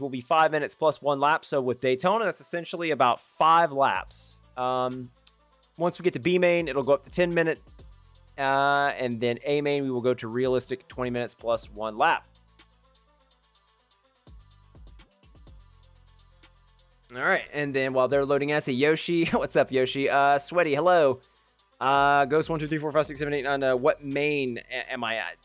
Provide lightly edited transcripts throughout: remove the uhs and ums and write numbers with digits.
will be 5 minutes plus 1 lap. So with Daytona, that's essentially about 5 laps. Once we get to B main, it'll go up to 10 minutes. And then A main, we will go to realistic 20 minutes plus 1 lap. All right, and then while they're loading, I say Yoshi. What's up, Yoshi? Sweaty, hello. Ghost 1 2 3 4 5 6 7 8 9. What main am I at?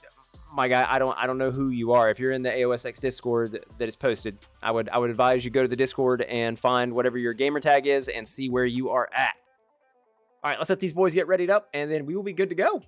My guy, I don't know who you are. If you're in the AOSX Discord that is posted, I would advise you go to the Discord and find whatever your gamer tag is and see where you are at. All right, let's let these boys get readied up, and then we will be good to go.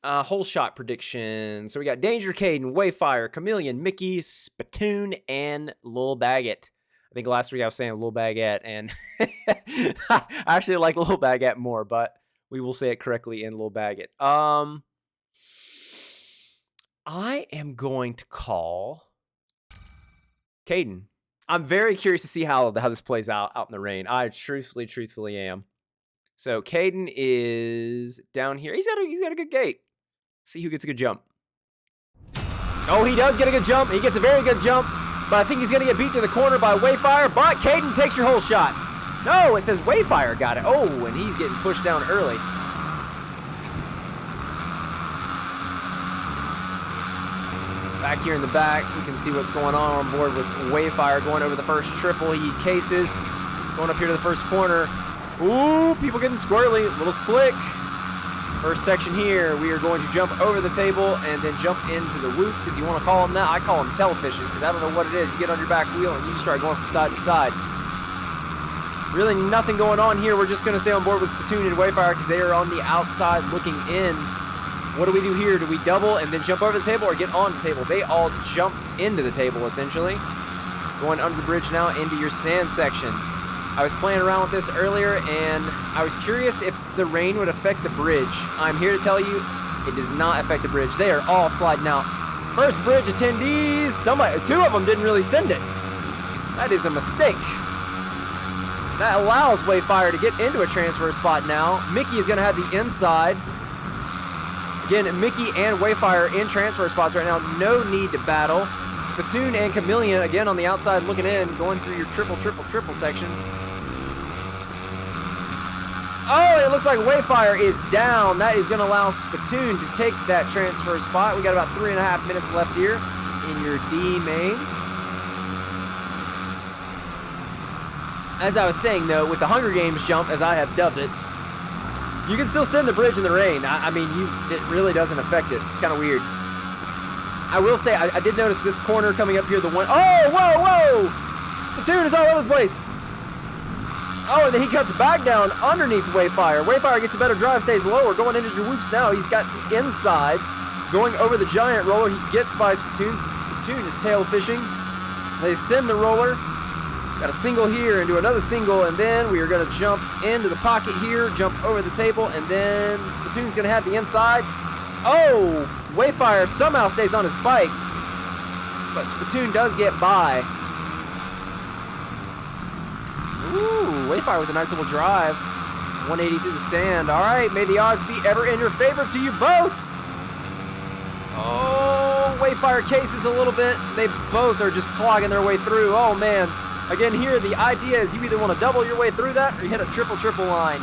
Whole shot prediction. So we got Danger, Caden, Wayfire, Chameleon, Mickey, Spittoon, and Lil Baguette. I think last week I was saying Lil Baguette, and I actually like Lil Baguette more, but we will say it correctly in Lil Baguette. I am going to call Caden. I'm very curious to see how this plays out in the rain. I truthfully am. So Caden is down here. He's got a good gate. See who gets a good jump. Oh, he does get a good jump. He gets a very good jump, but I think he's going to get beat to the corner by Wayfire, but Caden takes your whole shot. No, it says Wayfire got it. Oh, and he's getting pushed down early. Back here in the back, you can see what's going on board with Wayfire going over the first triple. He cases, going up here to the first corner. Ooh, people getting squirrely, a little slick. First section here, we are going to jump over the table and then jump into the whoops, if you want to call them that. I call them telefishes because I don't know what it is. You get on your back wheel and you start going from side to side. Really nothing going on here. We're just going to stay on board with Spittoon and Wayfire because they are on the outside looking in. What do we do here? Do we double and then jump over the table or get on the table? They all jump into the table, essentially. Going under the bridge now into your sand section. I was playing around with this earlier, and I was curious if the rain would affect the bridge. I'm here to tell you, it does not affect the bridge. They are all sliding out. First bridge attendees, two of them didn't really send it. That is a mistake. That allows Wayfire to get into a transfer spot now. Mickey is going to have the inside. Again, Mickey and Wayfire in transfer spots right now. No need to battle. Spittoon and Chameleon, again, on the outside looking in, going through your triple section. Oh, it looks like Wayfire is down. That is going to allow Spittoon to take that transfer spot. We got about 3.5 minutes left here in your D main. As I was saying, though, with the Hunger Games jump, as I have dubbed it, you can still send the bridge in the rain. I mean, it really doesn't affect it. It's kind of weird. I will say, I did notice this corner coming up here, the one... Oh, whoa! Spittoon is all over the place. Oh, and then he cuts back down underneath Wayfire. Wayfire gets a better drive, stays lower, going into your whoops now. He's got the inside, going over the giant roller. He gets by Spittoon. Spittoon is tail fishing. They send the roller. Got a single here and do another single, and then we are going to jump into the pocket here, jump over the table, and then Spittoon's going to have the inside. Oh, Wayfire somehow stays on his bike, but Spittoon does get by. Ooh, Wayfire with a nice little drive. 180 through the sand. All right, may the odds be ever in your favor to you both. Oh, Wayfire cases a little bit. They both are just clogging their way through. Oh, man. Again, here, the idea is you either want to double your way through that or you hit a triple line.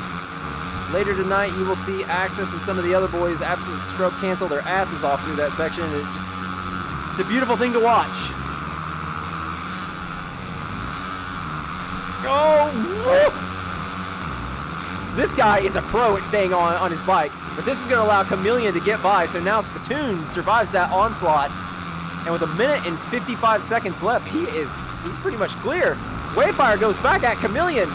Later tonight, you will see Axis and some of the other boys absolutely scrub cancel their asses off through that section. It's a beautiful thing to watch. Oh, whoa. This guy is a pro at staying on his bike, but this is going to allow Chameleon to get by, so now Spittoon survives that onslaught, and with 1 minute and 55 seconds left, he's pretty much clear. Wayfire goes back at Chameleon.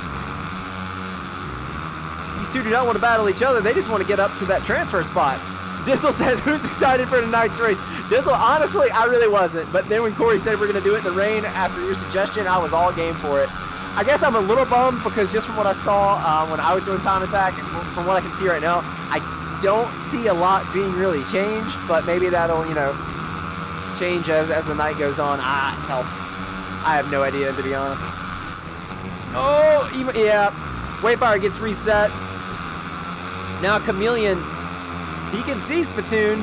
These two do not want to battle each other. They just want to get up to that transfer spot. Dizzle says, who's excited for tonight's race? Dizzle, honestly, I really wasn't. But then when Corey said we're going to do it in the rain after your suggestion, I was all game for it. I guess I'm a little bummed because just from what I saw when I was doing time attack and from what I can see right now, I don't see a lot being really changed. But maybe that'll, change as the night goes on. Hell, I have no idea, to be honest. Oh, yeah. Wayfire gets reset. Now Chameleon He can see Spittoon.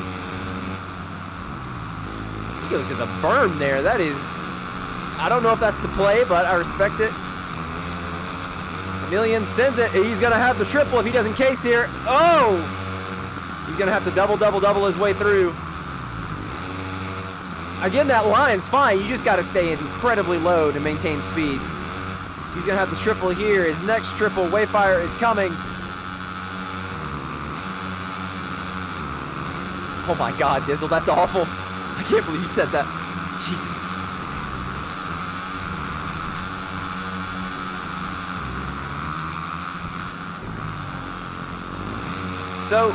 He goes to the berm there. That is, I don't know if that's the play, but I respect it. Chameleon sends it. He's going to have the triple if he doesn't case here. Oh! He's going to have to double his way through. Again, that line's fine. You just got to stay incredibly low to maintain speed. He's going to have the triple here. His next triple, Wayfire, is coming. Oh my God, Dizzle, that's awful. I can't believe you said that. Jesus. So,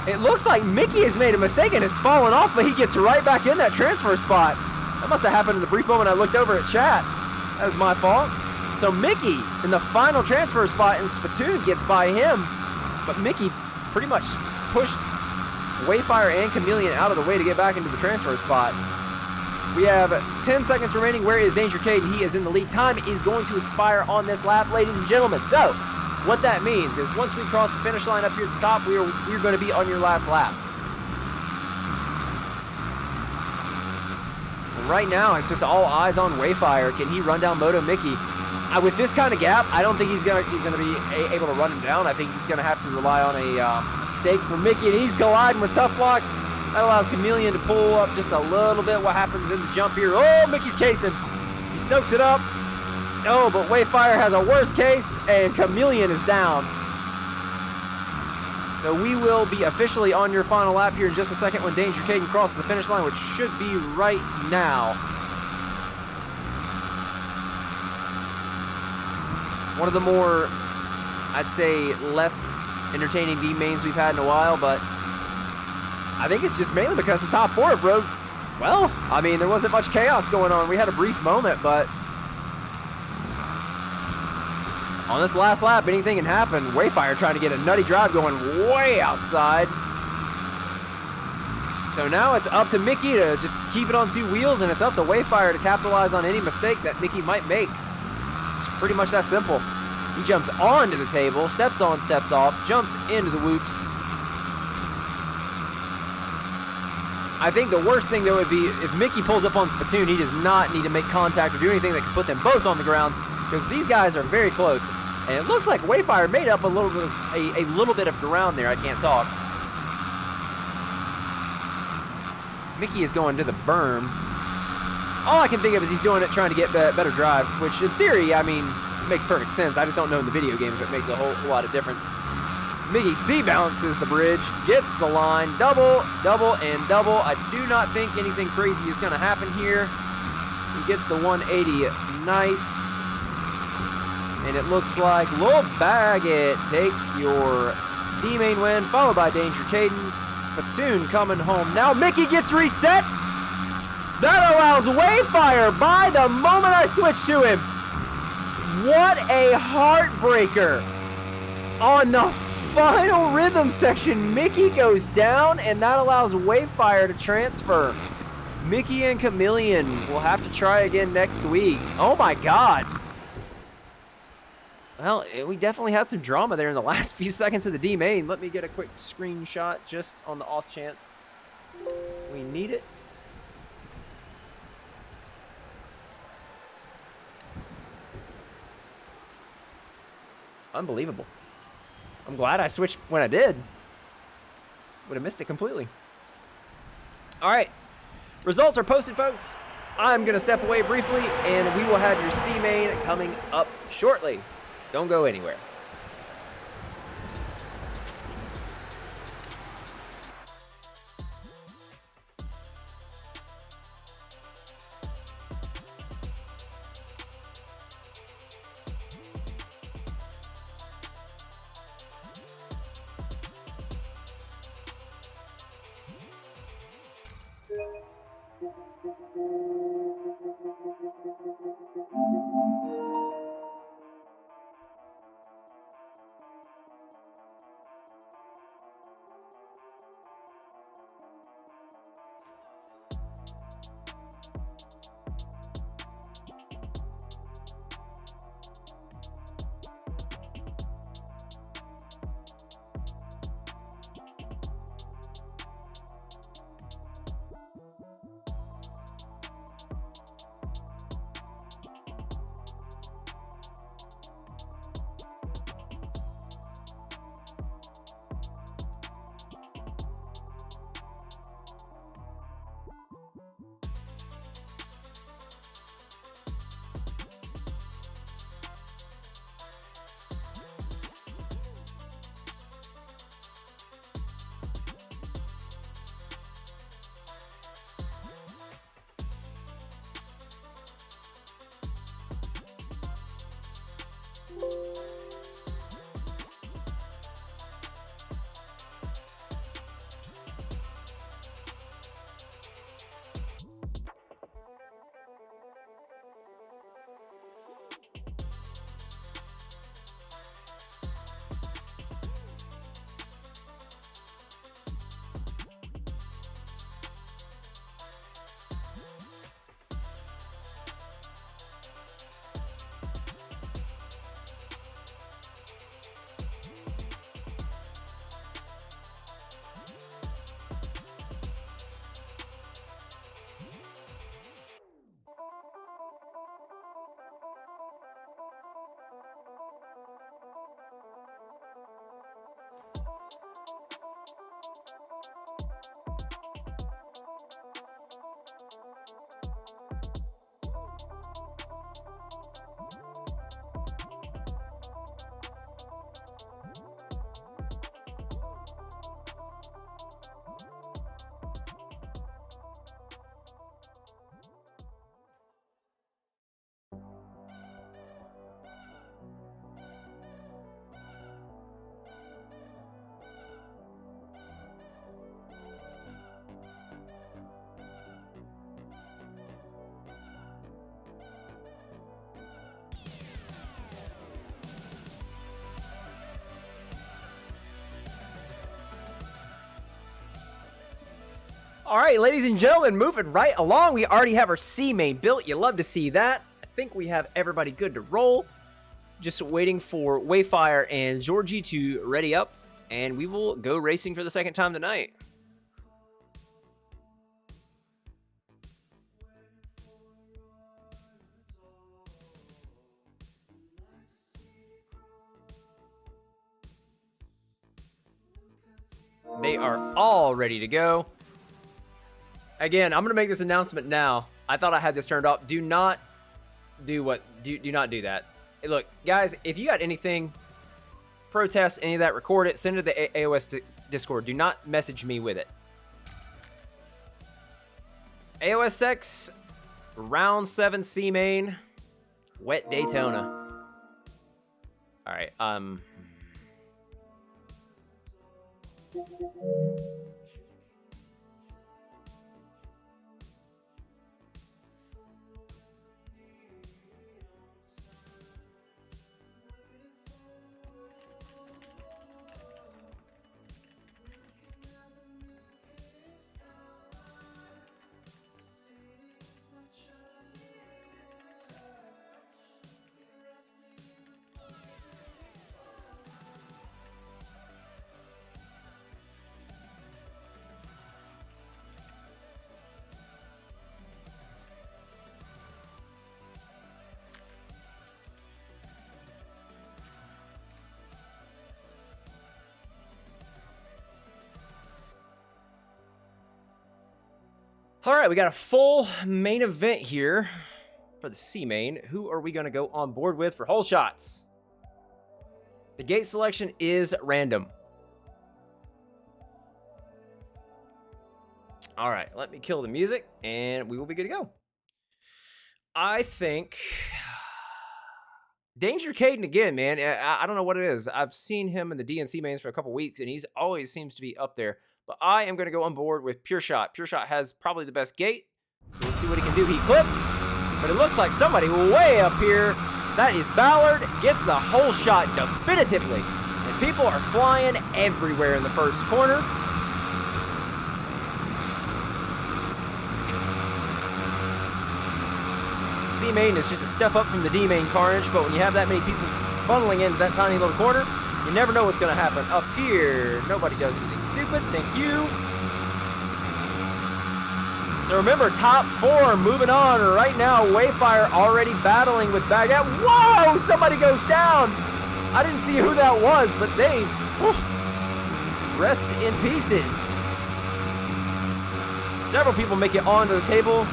it looks like Mickey has made a mistake and has fallen off, but he gets right back in that transfer spot. That must have happened in the brief moment I looked over at chat. That was my fault. So Mickey in the final transfer spot, and Spittoon gets by him, but Mickey pretty much pushed Wayfire and Chameleon out of the way to get back into the transfer spot. We have 10 seconds remaining. Where is Danger Caden? He is in the lead. Time is going to expire on this lap, ladies and gentlemen. So, what that means is once we cross the finish line up here at the top, we're going to be on your last lap. And right now, it's just all eyes on Wayfire. Can he run down Moto Mickey? With this kind of gap, I don't think he's gonna be able to run him down. I think he's gonna have to rely on a mistake from Mickey, and he's colliding with Tough Blocks. That allows Chameleon to pull up just a little bit. What happens in the jump here? Oh, Mickey's casing. He soaks it up. Oh, but Wayfire has a worse case, and Chameleon is down. So we will be officially on your final lap here in just a second when Danger Caden crosses the finish line, which should be right now. One of the more, I'd say, less entertaining D-mains we've had in a while, but I think it's just mainly because the top four rode, well, I mean, there wasn't much chaos going on. We had a brief moment, but on this last lap, anything can happen. Wayfire trying to get a nutty drive going way outside. So now it's up to Mickey to just keep it on two wheels, and it's up to Wayfire to capitalize on any mistake that Mickey might make. Pretty much that simple. He jumps onto the table, steps on, steps off, jumps into the whoops. I think the worst thing, though, would be if Mickey pulls up on Spittoon, he does not need to make contact or do anything that can put them both on the ground, because these guys are very close. And it looks like Wayfire made up a little bit of ground there. I can't talk. Mickey is going to the berm. All I can think of is he's doing it trying to get better drive, which in theory, I mean, makes perfect sense. I just don't know in the video game if it makes a whole lot of difference. Mickey C-bounces the bridge, gets the line, double, and double. I do not think anything crazy is going to happen here. He gets the 180, nice. And it looks like Lil Baggett takes your D-main win, followed by Danger Caden. Spittoon coming home. Now Mickey gets reset. That allows Wayfire by the moment I switch to him. What a heartbreaker. On the final rhythm section, Mickey goes down, and that allows Wayfire to transfer. Mickey and Chameleon will have to try again next week. Oh my God. Well, we definitely had some drama there in the last few seconds of the D-main. Let me get a quick screenshot just on the off chance we need it. Unbelievable. I'm glad I switched when I did. Would have missed it completely. All right. Results are posted, folks. I'm going to step away briefly, and we will have your C-main coming up shortly. Don't go anywhere. All right, ladies and gentlemen, moving right along. We already have our C main built. You love to see that. I think we have everybody good to roll. Just waiting for Wayfire and Georgie to ready up, and we will go racing for the second time tonight. They are all ready to go. Again, I'm going to make this announcement now. I thought I had this turned off. Do not do not do that. Hey, look, guys, if you got anything, protest, any of that, record it, send it to the AOS Discord. Do not message me with it. AOSX, round 7 C main, wet Daytona. All right, all right, we got a full main event here for the C main. Who are we going to go on board with for hole shots? The gate selection is random. All right, let me kill the music, and we will be good to go. I think Danger Caden again, man. I don't know what it is. I've seen him in the DNC mains for a couple weeks, and he's always seems to be up there. But I am going to go on board with Pure Shot. Pure Shot has probably the best gate. So let's see what he can do. He clips, but it looks like somebody way up here. That is Ballard. Gets the hole shot definitively. And people are flying everywhere in the first corner. C main is just a step up from the D main carnage, but when you have that many people funneling into that tiny little corner, you never know what's going to happen. Up here, nobody does anything stupid. Thank you. So remember, top 4 moving on right now. Wayfire already battling with Baguette. Whoa! Somebody goes down. I didn't see who that was, but they rest in pieces. Several people make it onto the table.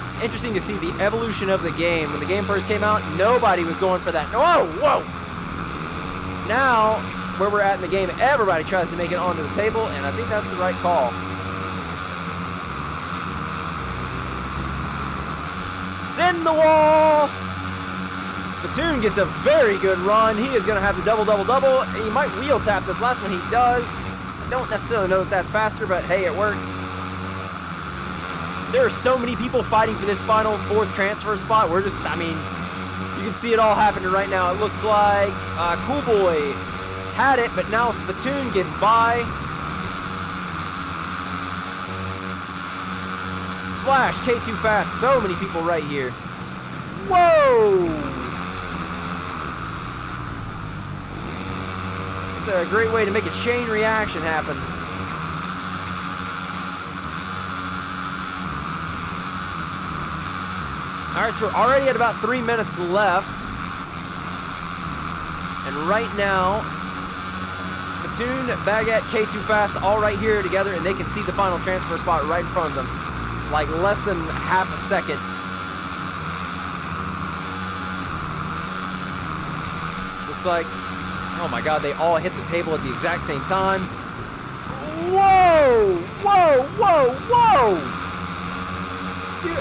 It's interesting to see the evolution of the game. When the game first came out, nobody was going for that. Whoa! Whoa! Now, where we're at in the game, everybody tries to make it onto the table, and I think that's the right call. Send the wall! Spittoon gets a very good run. He is going to have the double. He might wheel tap this last one. He does. I don't necessarily know if that's faster, but hey, it works. There are so many people fighting for this final 4th transfer spot. We're just, I mean, you can see it all happening right now. It looks like Cool Boy had it, but now Spittoon gets by. Splash, K2 fast. So many people right here. Whoa! It's a great way to make a chain reaction happen. All right, so we're already at about 3 minutes left. And right now, Spittoon, Baguette, K2 Fast, all right here together, and they can see the final transfer spot right in front of them. Like less than half a second. Looks like, oh my God, they all hit the table at the exact same time. Whoa! Whoa! Whoa! Whoa! Dude,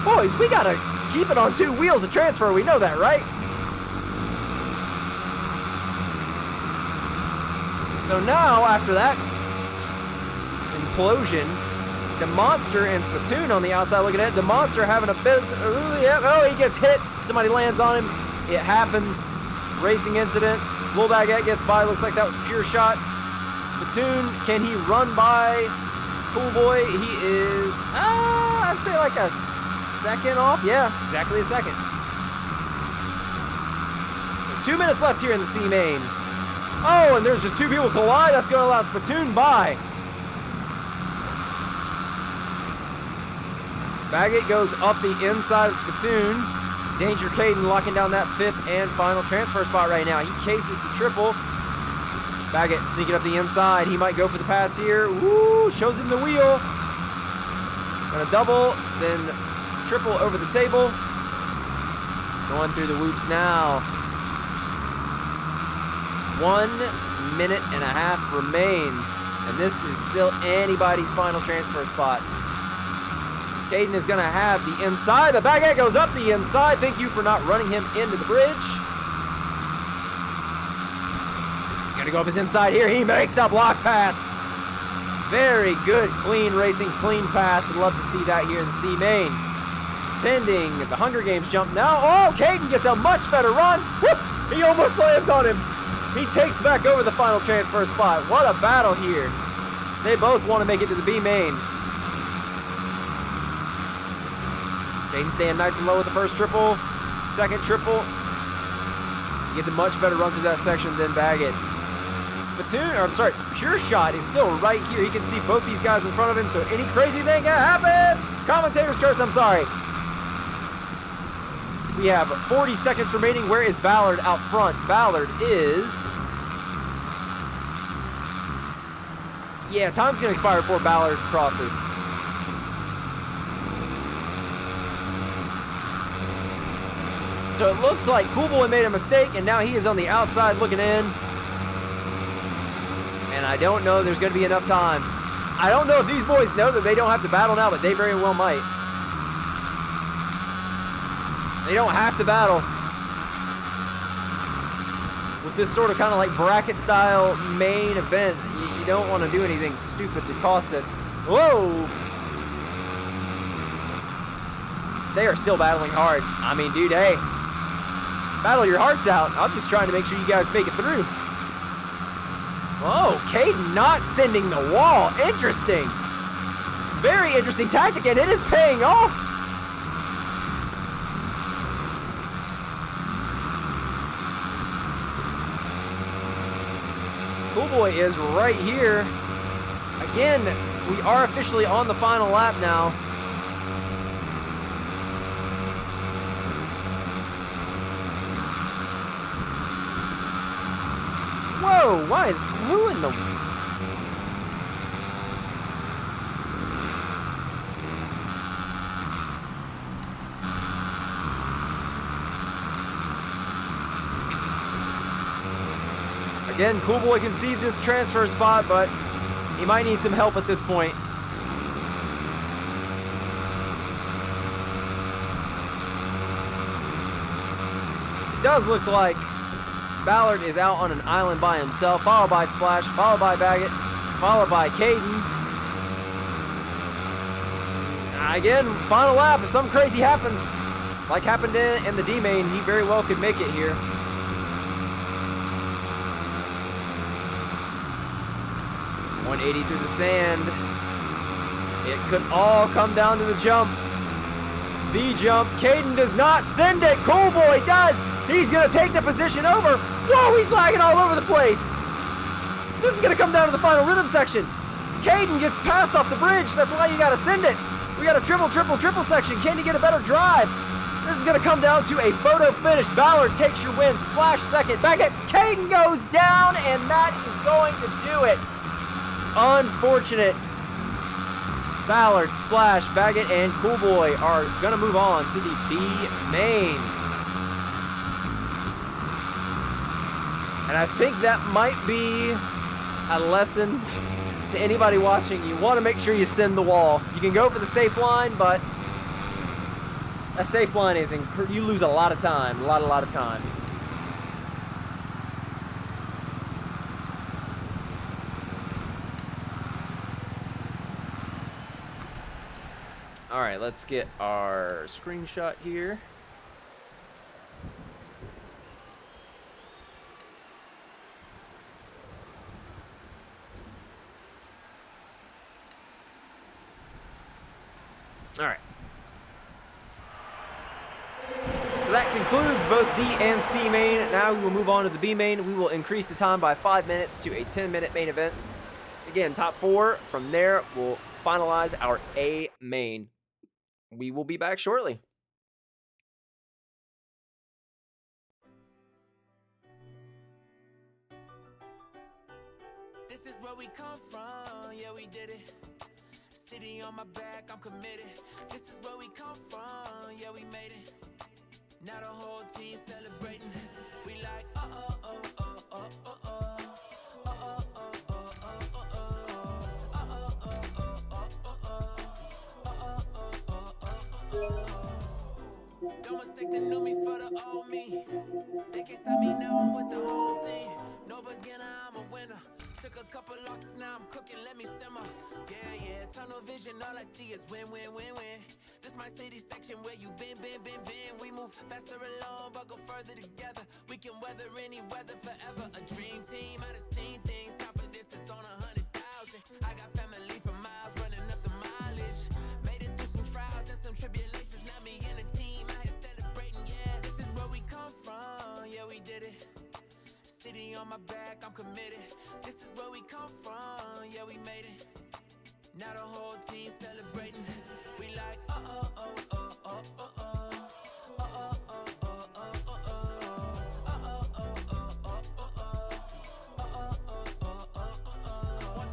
boys, we gotta keep it on 2 wheels and transfer. We know that, right? So now, after that implosion, the Monster and Spittoon on the outside looking at it. The Monster having a bit of, oh, he gets hit. Somebody lands on him. It happens. Racing incident. Little Baguette gets by. Looks like that was Pure Shot. Spittoon, can he run by Cool Boy, he is, I'd say like a second off. Yeah, exactly a second. So 2 minutes left here in the C main. Oh, and there's just two people collide. That's going to allow Spittoon by. Baggett goes up the inside of Spittoon. Danger Caden locking down that fifth and final transfer spot right now. He cases the triple. Baggett sneaking up the inside. He might go for the pass here. Woo! Shows him the wheel. Gonna double, then triple over the table. Going through the whoops now. 1 minute and a half remains. And this is still anybody's final transfer spot. Caden is going to have the inside. The Baggett goes up the inside. Thank you for not running him into the bridge. Going to go up his inside here. He makes a block pass. Very good, clean racing, clean pass. I'd love to see that here in the C main. Sending the Hunger Games jump now. Oh, Caden gets a much better run. Whoop! He almost lands on him. He takes back over the final transfer spot. What a battle here. They both want to make it to the B main. Caden staying nice and low with the first triple. Second triple. He gets a much better run through that section than Baggett. Pure Shot is still right here. He can see both these guys in front of him, so any crazy thing happens. Commentator's curse, I'm sorry. We have 40 seconds remaining. Where is Ballard out front? Ballard is... Yeah, time's going to expire before Ballard crosses. So it looks like Cool Boy made a mistake, and now he is on the outside looking in. And I don't know if there's going to be enough time. I don't know if these boys know that they don't have to battle now, but they very well might. They don't have to battle. With this sort of kind of like bracket style main event, you don't want to do anything stupid to cost it. Whoa! They are still battling hard. I mean, dude, hey. Battle your hearts out. I'm just trying to make sure you guys make it through. Whoa, Caden not sending the wall. Interesting. Very interesting tactic, and it is paying off. Cool Boy is right here. Again, we are officially on the final lap now. Whoa, why is, who in the... Again, Cool Boy can see this transfer spot, but he might need some help at this point. It does look like Ballard is out on an island by himself, followed by Splash, followed by Baggett, followed by Caden. Again, final lap. If something crazy happens, like happened in the D main, he very well could make it here. .180 through the sand. It could all come down to the jump. The jump. Caden does not send it. Cool Boy does. He's going to take the position over. Whoa, he's lagging all over the place. This is going to come down to the final rhythm section. Caden gets passed off the bridge. That's why you got to send it. We got a triple section. Can he get a better drive? This is going to come down to a photo finish. Ballard takes your win. Splash second. Baggett. Caden goes down, and that is going to do it. Unfortunate. Ballard, Splash, Baggett, and Cool Boy are going to move on to the B main. And I think that might be a lesson to anybody watching. You want to make sure you send the wall. You can go for the safe line, but a safe line is, you lose a lot of time, a lot of time. All right, let's get our screenshot here. All right. So that concludes both D and C main. Now we will move on to the B main. We will increase the time by 5 minutes to a 10-minute main event. Again, top 4. From there, we'll finalize our A main. We will be back shortly. This is where we come from, yeah, we did it. City on my back, I'm committed. This is where we come from, yeah, we made it. Now the whole team celebrating. We like, Don't mistake the new me for the old me. They can't stop me now, I'm with the whole team. No beginner, I'm a winner. Took a couple losses, now I'm cooking, let me simmer. Yeah, tunnel vision, all I see is win, win, win, win. This my city section where you been. We move faster alone, but go further together. We can weather any weather forever. A dream team, I done seen things. Confidence is on 100,000. I got family for miles, running up the mileage. Made it through some trials and some tribulations. Now me and the team out here celebrating, yeah. This is where we come from, yeah, we did it. City on my back, I'm committed. This is where we come from, yeah, we made it. Now the whole team celebrating. We like,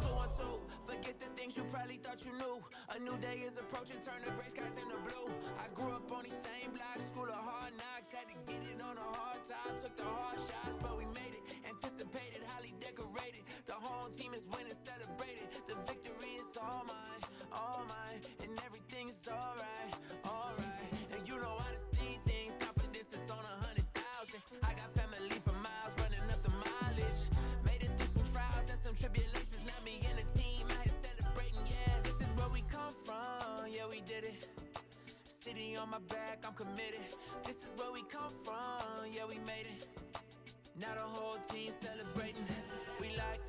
One, two. Forget the things you probably thought you knew. A new day is approaching, turn the gray skies into blue. I grew up on these same blocks, school of hard knocks. Had to get it on a hard time, took the hard shots, but we made it. Anticipated, highly decorated. The whole team is winning, celebrated. The victory is all mine, and everything is alright. And you know how to see things, confidence is on 100,000. I got family for miles, running up the mileage. Made it through some trials and some tribulations. Now me and the team out here celebrating, yeah. This is where we come from, yeah, we did it. City on my back, I'm committed. This is where we come from, yeah, we made it. Now the whole team celebrating. We like,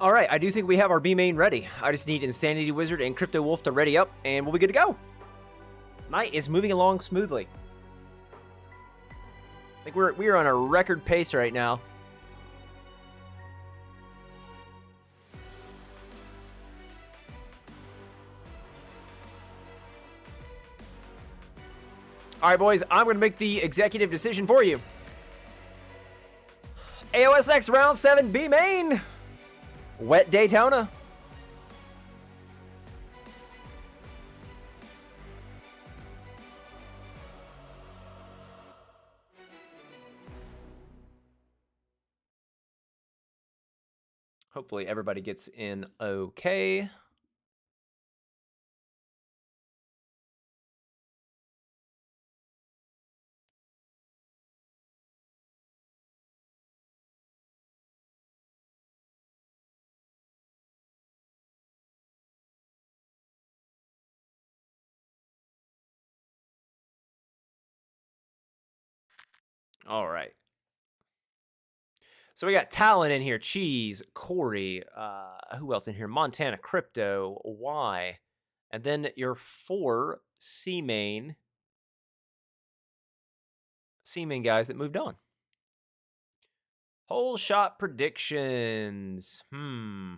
All right, I do think we have our B main ready. I just need Insanity Wizard and Crypto Wolf to ready up, and we'll be good to go. Night is moving along smoothly. I think we're on a record pace right now. All right, boys, I'm going to make the executive decision for you. AOSX Round 7 B main. Wet Daytona. Hopefully everybody gets in okay. All right. So we got Talon in here, Cheese, Corey, who else in here? Montana, Crypto, Y, and then your 4 C-main guys that moved on. Whole shot predictions. I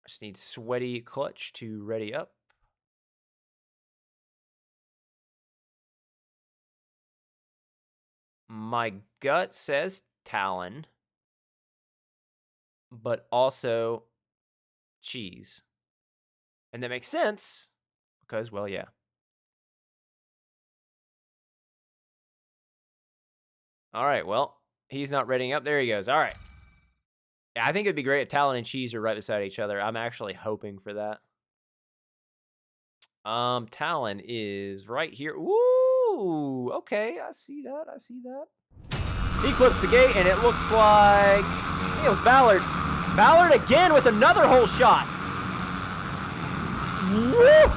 just need Sweaty Clutch to ready up. My gut says Talon, but also Cheese. And that makes sense because, well, yeah. All right, well, he's not readying up. There he goes. All right. Yeah, I think it'd be great if Talon and Cheese are right beside each other. I'm actually hoping for that. Talon is right here. Ooh, okay, I see that. He clips the gate, and it looks like it was Ballard. Ballard again with another whole shot. Woo!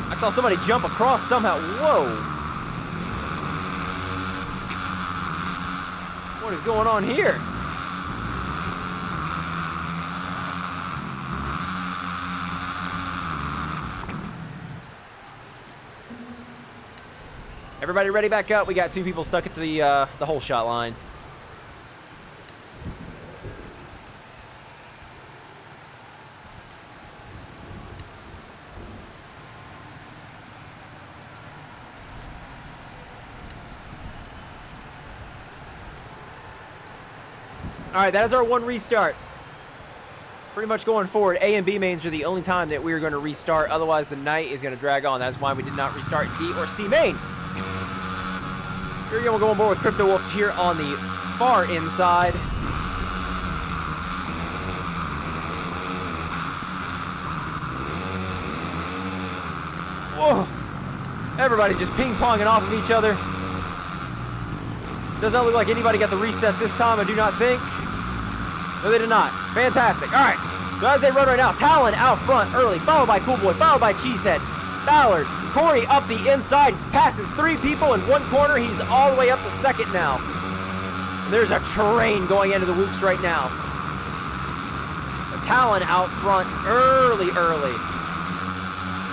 I saw somebody jump across somehow. Whoa. What is going on here? Everybody ready back up? We got 2 people stuck at the whole shot line. All right, that is our 1 restart. Pretty much going forward, A and B mains are the only time that we are going to restart. Otherwise, the night is going to drag on. That's why we did not restart D or C main. Here we go, we'll go on board with Crypto Wolf here on the far inside. Whoa! Everybody just ping-ponging off of each other. Does not look like anybody got the reset this time, I do not think. No, they did not. Fantastic. All right. So as they run right now, Talon out front early, followed by Cool Boy, followed by Cheesehead. Ballard, Corey up the inside, passes 3 people in 1 corner. He's all the way up the second now. There's a train going into the whoops right now. Talon out front early.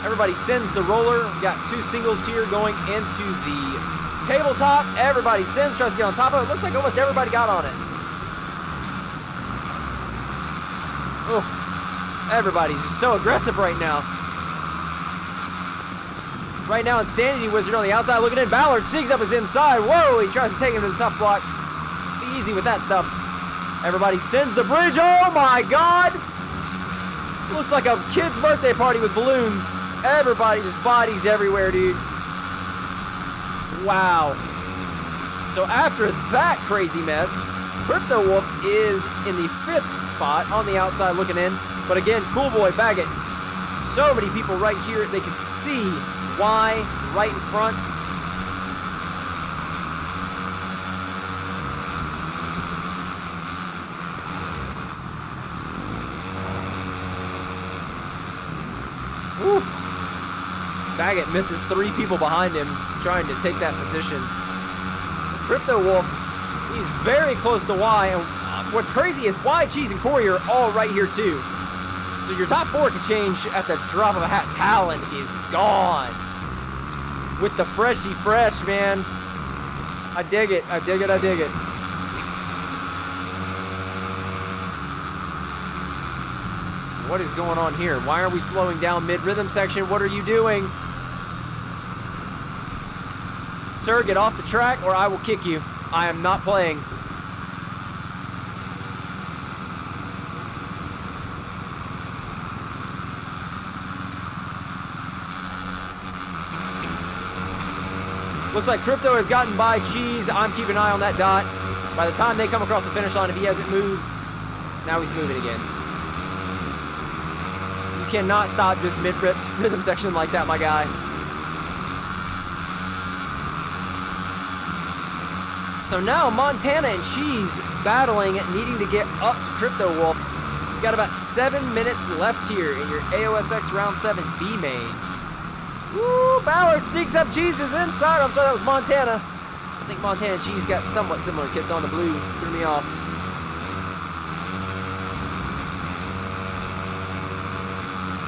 Everybody sends the roller. We got 2 singles here going into the tabletop. Everybody sends, tries to get on top of it. Looks like almost everybody got on it. Oh, everybody's just so aggressive right now. Right now, Insanity Wizard on the outside looking in. Ballard sneaks up his inside. Whoa, he tries to take him to the top block. Easy with that stuff. Everybody sends the bridge. Oh my God. Looks like a kid's birthday party with balloons. Everybody just bodies everywhere, dude. Wow. So after that crazy mess, Crypto Wolf is in the 5th spot on the outside looking in. But again, Cool Boy, Baggett. So many people right here. They can see why right in front. Woo. Baggett misses 3 people behind him trying to take that position. Crypto Wolf, he's very close to Y. And what's crazy is Y, Cheese, and Corey are all right here too. So your top 4 can change at the drop of a hat. Talon is gone. With the freshy fresh, man. I dig it. What is going on here? Why are we slowing down mid-rhythm section? What are you doing? Sir, get off the track or I will kick you. I am not playing. Looks like Crypto has gotten by Cheese. I'm keeping an eye on that dot. By the time they come across the finish line, if he hasn't moved, now he's moving again. You cannot stop this mid-rhythm section like that, my guy. So now Montana and Cheese battling, needing to get up to Crypto Wolf. You got about 7 minutes left here in your AOSX round 7 B main. Woo! Woo! Ballard sneaks up Cheese's inside. I'm sorry, that was Montana. I think Montana and Cheese got somewhat similar kits on the blue. Threw me off.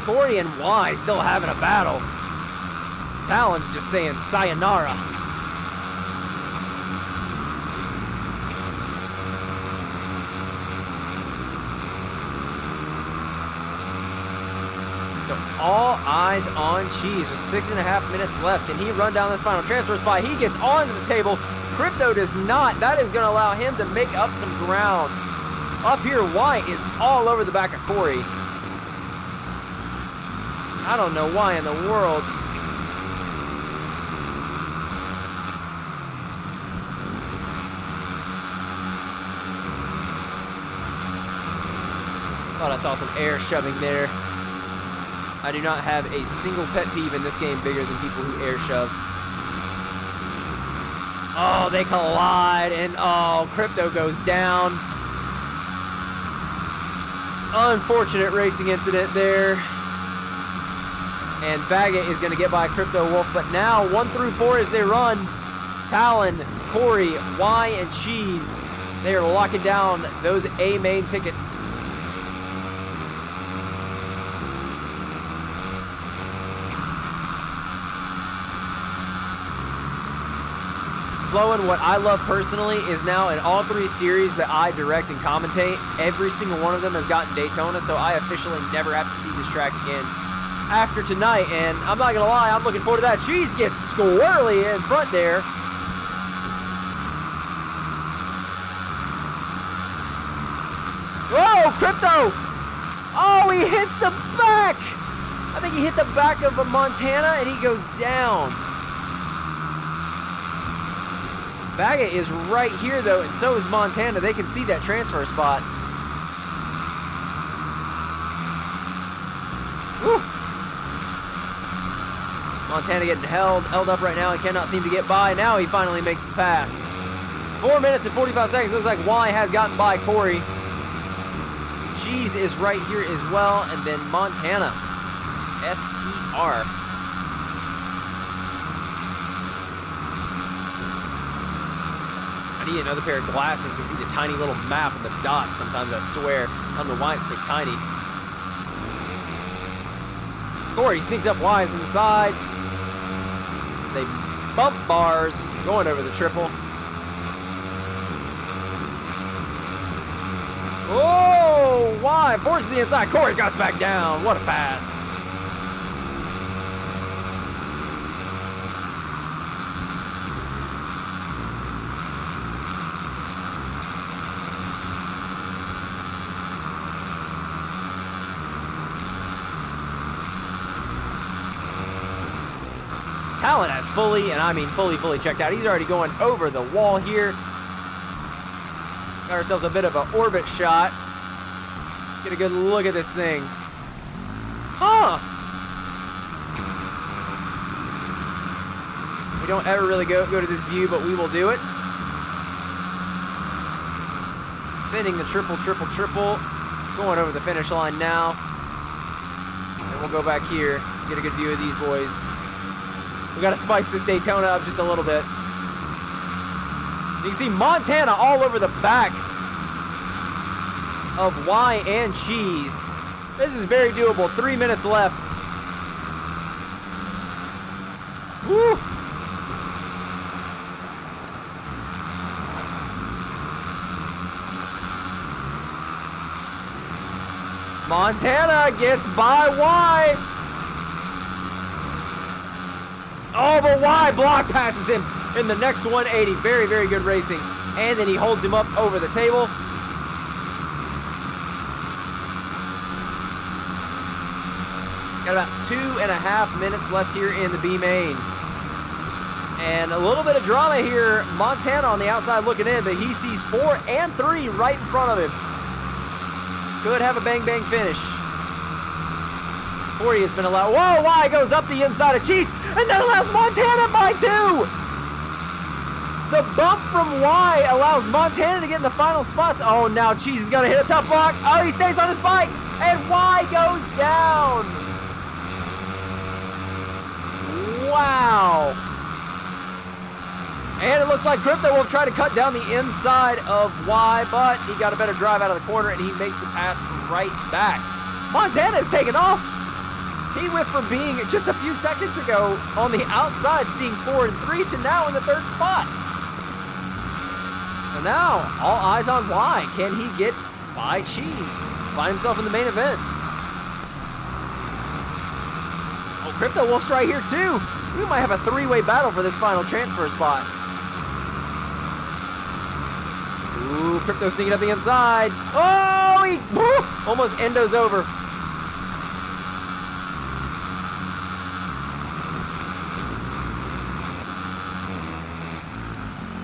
Corey and Y still having a battle. Talon's just saying sayonara. So all eyes on Cheese with 6.5 minutes left. Can he run down this final transfer spot? He gets onto the table. Crypto does not. That is going to allow him to make up some ground. Up here, White is all over the back of Corey. I don't know why in the world. Thought I saw some air shoving there. I do not have a single pet peeve in this game bigger than people who air shove. Oh, they collide, and oh, Crypto goes down. Unfortunate racing incident there. And Baggett is going to get by Crypto Wolf, but now 1 through 4 as they run. Talon, Corey, Y, and Cheese. They are locking down those A main tickets. Sloan, what I love personally is now in all 3 series that I direct and commentate, every single one of them has gotten Daytona, so I officially never have to see this track again after tonight, and I'm not gonna lie, I'm looking forward to that. Cheese gets squirrely in front there. Whoa, Crypto! Oh, he hits the back! I think he hit the back of a Montana and he goes down. Baggett is right here though, and so is Montana. They can see that transfer spot. Woo! Montana getting held up right now and cannot seem to get by. Now he finally makes the pass. 4 minutes and 45 seconds. Looks like Y has gotten by Corey. Cheese is right here as well, and then Montana. STR. I need another pair of glasses to see the tiny little map and the dots sometimes, I swear. I don't know why it's so tiny. Corey sneaks up Wise on the side. They bump bars, going over the triple. Oh, why? Forces the inside. Corey goes back down. What a pass. Talon has fully, and I mean fully checked out. He's already going over the wall here. Got ourselves a bit of an orbit shot. Get a good look at this thing. Huh. We don't ever really go to this view, but we will do it. Sending the triple. Going over the finish line now. And we'll go back here, get a good view of these boys. We got to spice this Daytona up just a little bit. You can see Montana all over the back of Y and Cheese. This is very doable. 3 minutes left. Woo! Montana gets by Y. Oh, but Y block passes him in the next 180. Very, very good racing. And then he holds him up over the table. Got about 2.5 minutes left here in the B main. And a little bit of drama here. Montana on the outside looking in, but he sees 4 and 3 right in front of him. Could have a bang finish. Corey has been allowed. Whoa, Y goes up the inside of Cheese, and that allows Montana by 2. The bump from Y allows Montana to get in the final spots. Oh, now Cheese is going to hit a tough block. Oh, he stays on his bike, and Y goes down. Wow. And it looks like Crypto Wolf tried to cut down the inside of Y, but he got a better drive out of the corner, and he makes the pass right back. Montana is taking off. He went from being just a few seconds ago on the outside, seeing 4 and 3, to now in the 3rd spot. And now, all eyes on Y. Can he get by Cheese? Find himself in the main event. Oh, Crypto Wolf's right here too. We might have a 3-way battle for this final transfer spot. Ooh, Crypto sneaking up the inside. Oh, he almost endos over.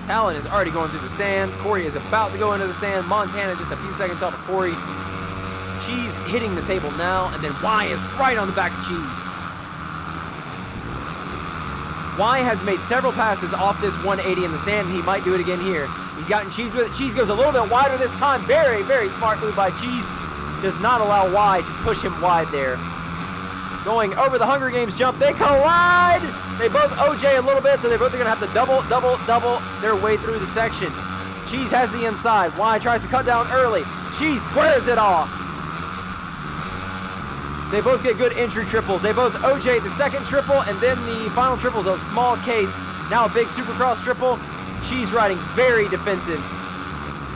Talon is already going through the sand. Corey is about to go into the sand. Montana just a few seconds off of Corey. Cheese hitting the table now, and then Y is right on the back of Cheese. Y has made several passes off this 180 in the sand, and he might do it again here. He's gotten Cheese with it. Cheese goes a little bit wider this time. Very, very smart move by Cheese. Does not allow Y to push him wide there. Going over the Hunger Games jump. They collide. They both OJ a little bit, so they both are going to have to double their way through the section. Cheese has the inside. Y tries to cut down early. Cheese squares it off. They both get good entry triples. They both OJ the second triple, and then the final triple is a small case. Now a big Supercross triple. Cheese riding very defensive.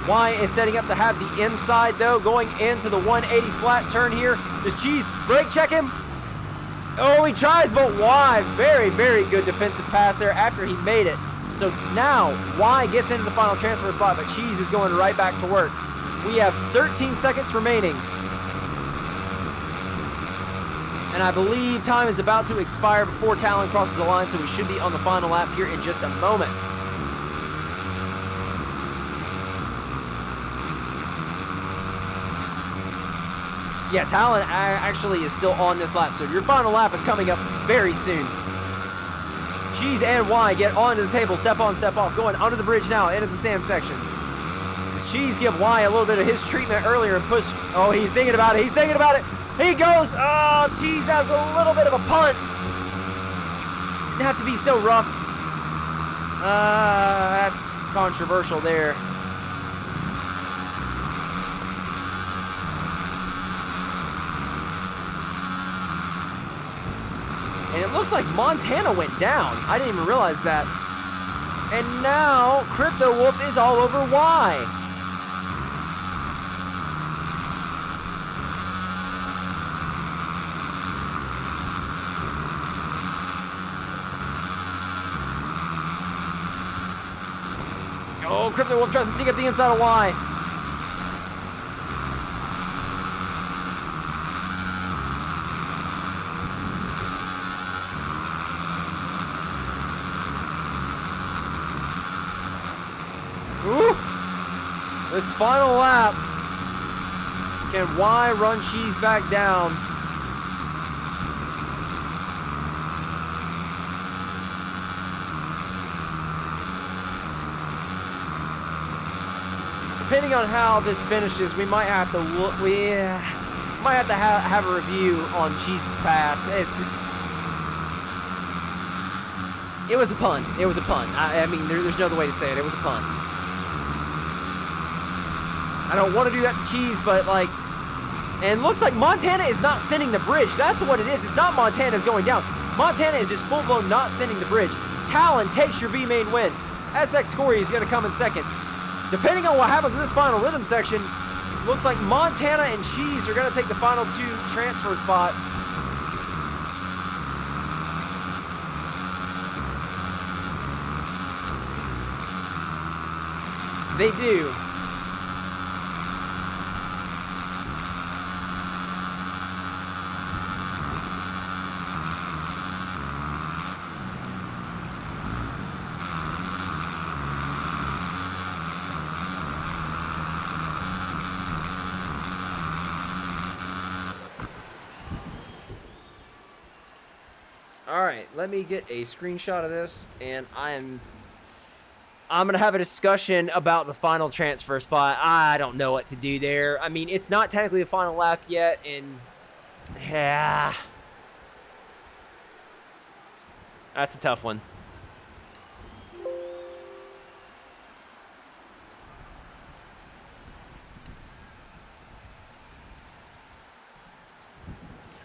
Y is setting up to have the inside, though, going into the 180 flat turn here. Does Cheese brake check him? Oh, he tries, but Y, very, very good defensive pass there after he made it. So now Y gets into the final transfer spot, but Cheese is going right back to work. We have 13 seconds remaining. And I believe time is about to expire before Talon crosses the line, so we should be on the final lap here in just a moment. Yeah, Talon actually is still on this lap, so your final lap is coming up very soon. Cheese and Y get onto the table, step on, step off, going under the bridge now, into the sand section. Does Cheese give Y a little bit of his treatment earlier and push? Oh, he's thinking about it, he's thinking about it. He goes, oh, Cheese has a little bit of a punt. Didn't have to be so rough. That's controversial there. And it looks like Montana went down. I didn't even realize that. And now Crypto Wolf is all over Y. Oh, Crypto Wolf tries to sneak up the inside of Y. Ooh. This final lap. Can Y run Cheese back down? Depending on how this finishes, we might have to look. We might have to have a review on Cheese's pass. It's just, it was a pun. It was a pun. I mean, there's no other way to say it. It was a pun. I don't want to do that to Cheese, but like, and it looks like Montana is not sending the bridge. That's what it is. It's not Montana's going down. Montana is just full-blown not sending the bridge. Talon takes your B main win. SX Corey is going to come in second. Depending on what happens in this final rhythm section, looks like Montana and Cheese are going to take the final 2 transfer spots. They do. Alright, let me get a screenshot of this, and I'm gonna have a discussion about the final transfer spot. I don't know what to do there. I mean, it's not technically the final lap yet, and yeah. That's a tough one.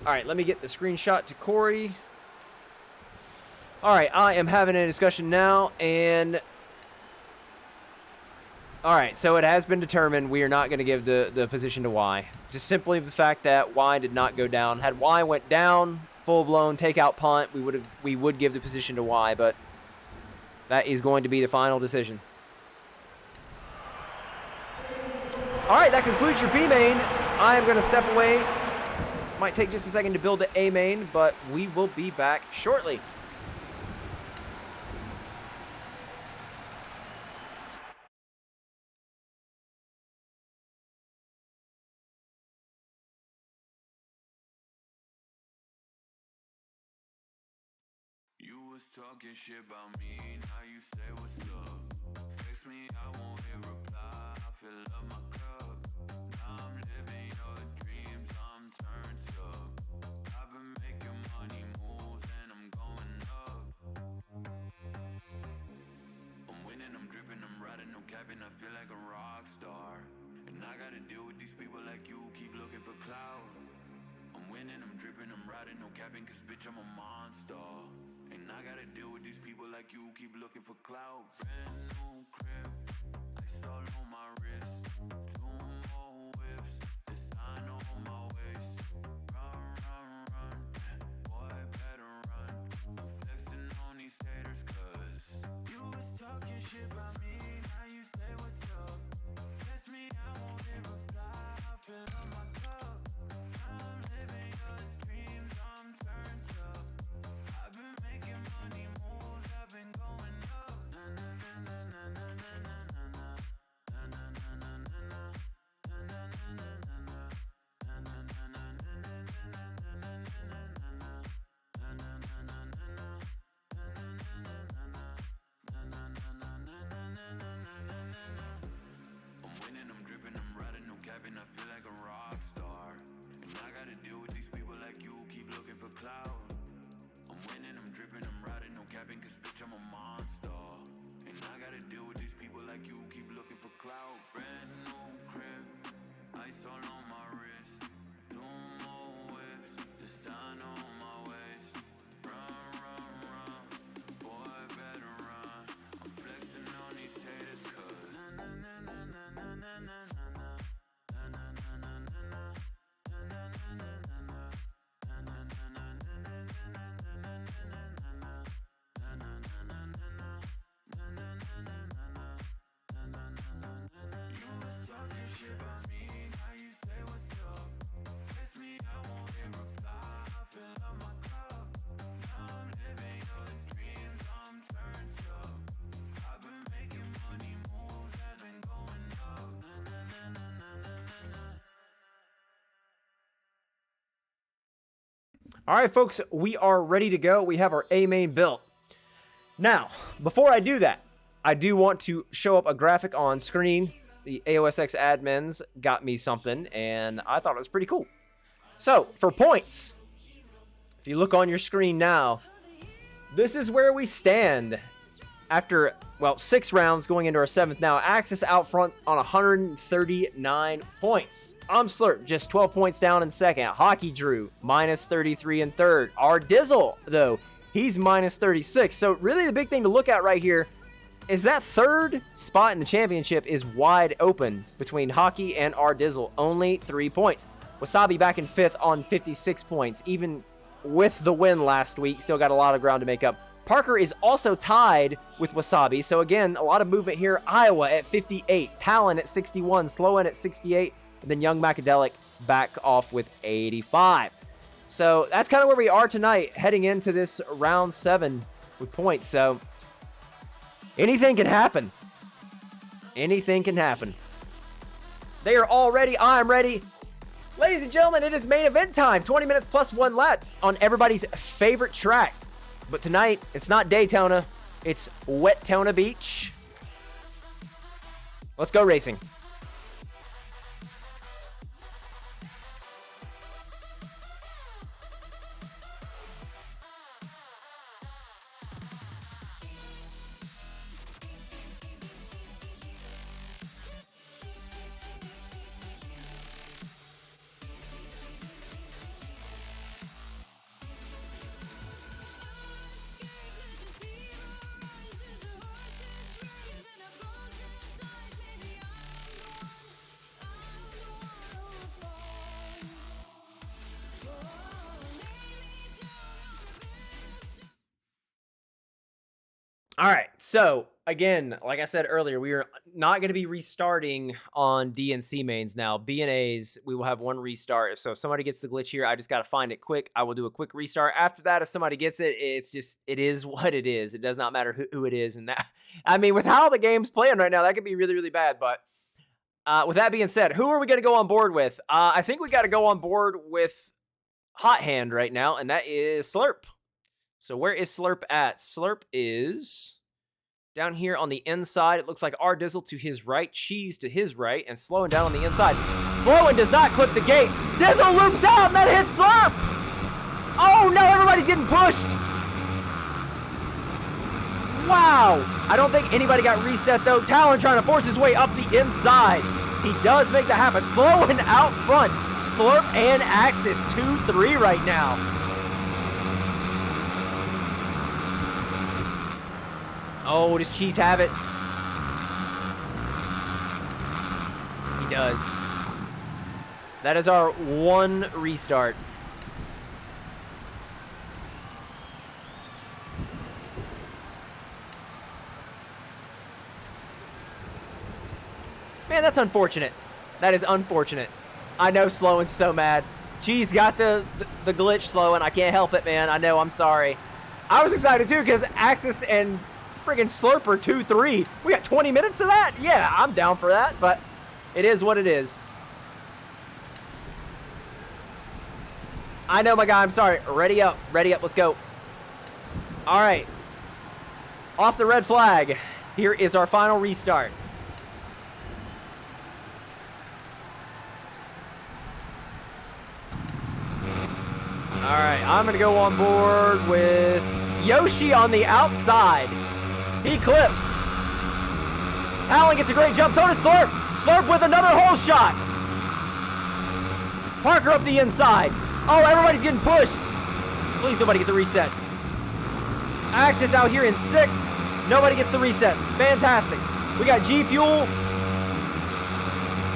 All right, let me get the screenshot to Corey. All right, I am having a discussion now, and all right, so it has been determined we are not going to give the position to Y. Just simply the fact that Y did not go down. Had Y went down, full-blown takeout punt, we would give the position to Y, but that is going to be the final decision. All right, that concludes your B main. I am going to step away. Might take just a second to build the A main, but we will be back shortly. You was talking shit about me, now you say what's up. Text me, I won't hit reply, I fill up my cup. Now I'm living your dreams, I'm turned up. I've been making money moves and I'm going up. I'm winning, I'm dripping, I'm riding, no capping, I feel like a rock star. And I gotta deal with these people like you, keep looking for clout. I'm winning, I'm dripping, I'm riding, no capping, cause bitch I'm a monster. And I gotta deal with these people like you, keep looking for clout. Brand new crib, ice all on my wrist. 2 more whips, designer on my waist. Run, run, run, boy better run. I'm flexing on these haters cause you was talking shit about me, now you say what's up. Text me, I won't hit reply, I fill up my cup. I'm living your dreams, I'm turned up. I've been making money moves, I've been going up. Na na na na na na na na na na na na na na na na na na na. I'm winning, I'm dripping, I'm riding, no capping, I feel like a rock star. And I gotta deal with these people like you, keep looking for clout. I'm winning, I'm dripping, I'm riding, no capping, cause bitch I'm a monster. And I gotta deal with these people like you, keep looking for clout. Brand new crib, ice all on my wrist. 2 more whips, designer on my waist. Run, run, run, boy better run. I'm flexing on these haters cause na na na na na na na na na. Na na na na na na. Na na na na na na. Na na na na na na na na na na na na. Na na na na na na. Na na na na na na. Na na na na na na. You was talking shit about me, now you say what's up. Text me, I won't hit reply, I fill up my cup. Now I'm living your dreams, I'm turned up. I've been making money moves, I've been going up. Na na na na na na na na. All right, folks, we are ready to go. We have our A main built. Now, before I do that, I do want to show up a graphic on screen. The AOSX admins got me something, and I thought it was pretty cool. So, for points, if you look on your screen now, this is where we stand after, well, 6 rounds going into our 7th now. Axis out front on 139 points. Slurp just 12 points down in second. Hockey Drew, minus 33 in third. Our Dizzle, though, he's minus 36. So really the big thing to look at right here is that third spot in the championship is wide open between Hockey and our Dizzle. Only 3 points. Wasabi back in 5th on 56 points. Even with the win last week, still got a lot of ground to make up. Parker is also tied with Wasabi. So again, a lot of movement here. Iowa at 58. Talon at 61. Sloan at 68. And then Young Macadelic back off with 85. So that's kind of where we are tonight, heading into this round 7 with points. So anything can happen. Anything can happen. They are all ready. I'm ready. Ladies and gentlemen, it is main event time. 20 minutes plus 1 lap on everybody's favorite track. But tonight, it's not Daytona. It's Wet-tona Beach. Let's go racing. All right, so again, like I said earlier, we are not going to be restarting on DNC mains now. B and A's, we will have one restart. So if somebody gets the glitch here, I just got to find it quick. I will do a quick restart. After that, if somebody gets it, it is what it is. It does not matter who it is. And that, I mean, with how the game's playing right now, that could be really, really bad. But with that being said, who are we going to go on board with? I think we got to go on board with Hot Hand right now, and that is Slurp. So where is Slurp at? Slurp is down here on the inside. It looks like R Dizzle to his right, Cheese to his right, and Slowin down on the inside. Slowin does not clip the gate. Dizzle loops out, and that hits Slurp. Oh no, everybody's getting pushed. Wow. I don't think anybody got reset though. Talon trying to force his way up the inside. He does make that happen. Slowin out front. Slurp and Axis 2-3 right now. Oh, does Cheese have it? He does. That is our one restart. Man, that's unfortunate. That is unfortunate. I know Slowin's so mad. Cheese got the glitch, Slowin. I can't help it, man. I know, I'm sorry. I was excited too because Axis and friggin' Slurper 2-3. We got 20 minutes of that? Yeah, I'm down for that, but it is what it is. I know, my guy, I'm sorry. Ready up, let's go. All right. Off the red flag. Here is our final restart. All right, I'm gonna go on board with Yoshi on the outside. He clips. Talon gets a great jump. So does Slurp. Slurp with another hole shot. Parker up the inside. Oh, everybody's getting pushed. Please, nobody get the reset. Axis out here in 6. Nobody gets the reset. Fantastic. We got G Fuel.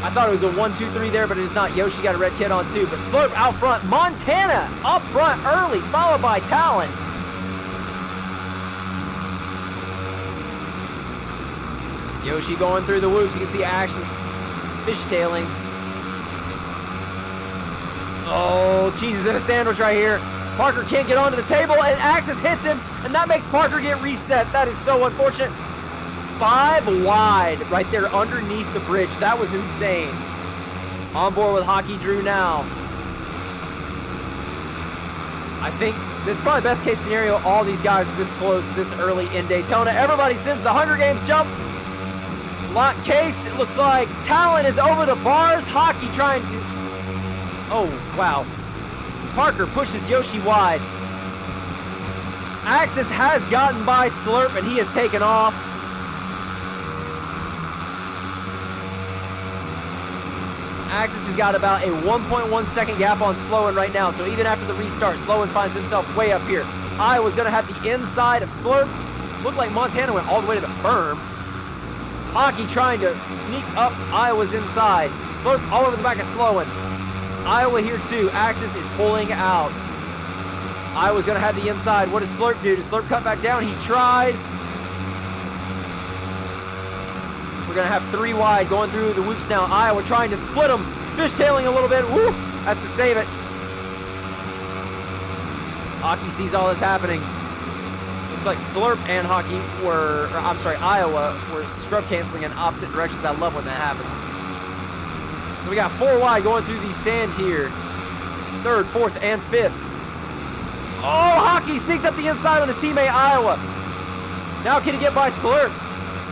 I thought it was a 1-2-3 there, but it is not. Yoshi got a red kit on too. But Slurp out front. Montana up front early, followed by Talon. Yoshi going through the whoops. You can see Ashton's fishtailing. Oh, Cheese is in a sandwich right here. Parker can't get onto the table, and Axis hits him, and that makes Parker get reset. That is so unfortunate. 5 wide right there underneath the bridge. That was insane. On board with Hockey Drew now. I think this is probably best case scenario. All these guys this close, this early in Daytona. Everybody sends the Hunger Games jump. Lock case, it looks like Talon is over the bars. Hockey trying to... Oh, wow. Parker pushes Yoshi wide. Axis has gotten by Slurp, and he has taken off. Axis has got about a 1.1 second gap on Slowin right now, so even after the restart, Slowin finds himself way up here. Iowa's going to have the inside of Slurp. Looked like Montana went all the way to the berm. Hockey trying to sneak up Iowa's inside. Slurp all over the back of Slowin. Iowa here too. Axis is pulling out. Iowa's going to have the inside. What does Slurp do? Does Slurp cut back down? He tries. We're going to have 3 wide going through the whoops now. Iowa trying to split them. Fishtailing a little bit. Woo! Has to save it. Hockey sees all this happening. Looks like Slurp and Hockey were, or I'm sorry, Iowa were scrub canceling in opposite directions. I love when that happens. So we got 4 wide going through the sand here. 3rd, 4th, and 5th. Oh, Hockey sneaks up the inside on his teammate Iowa. Now can he get by Slurp?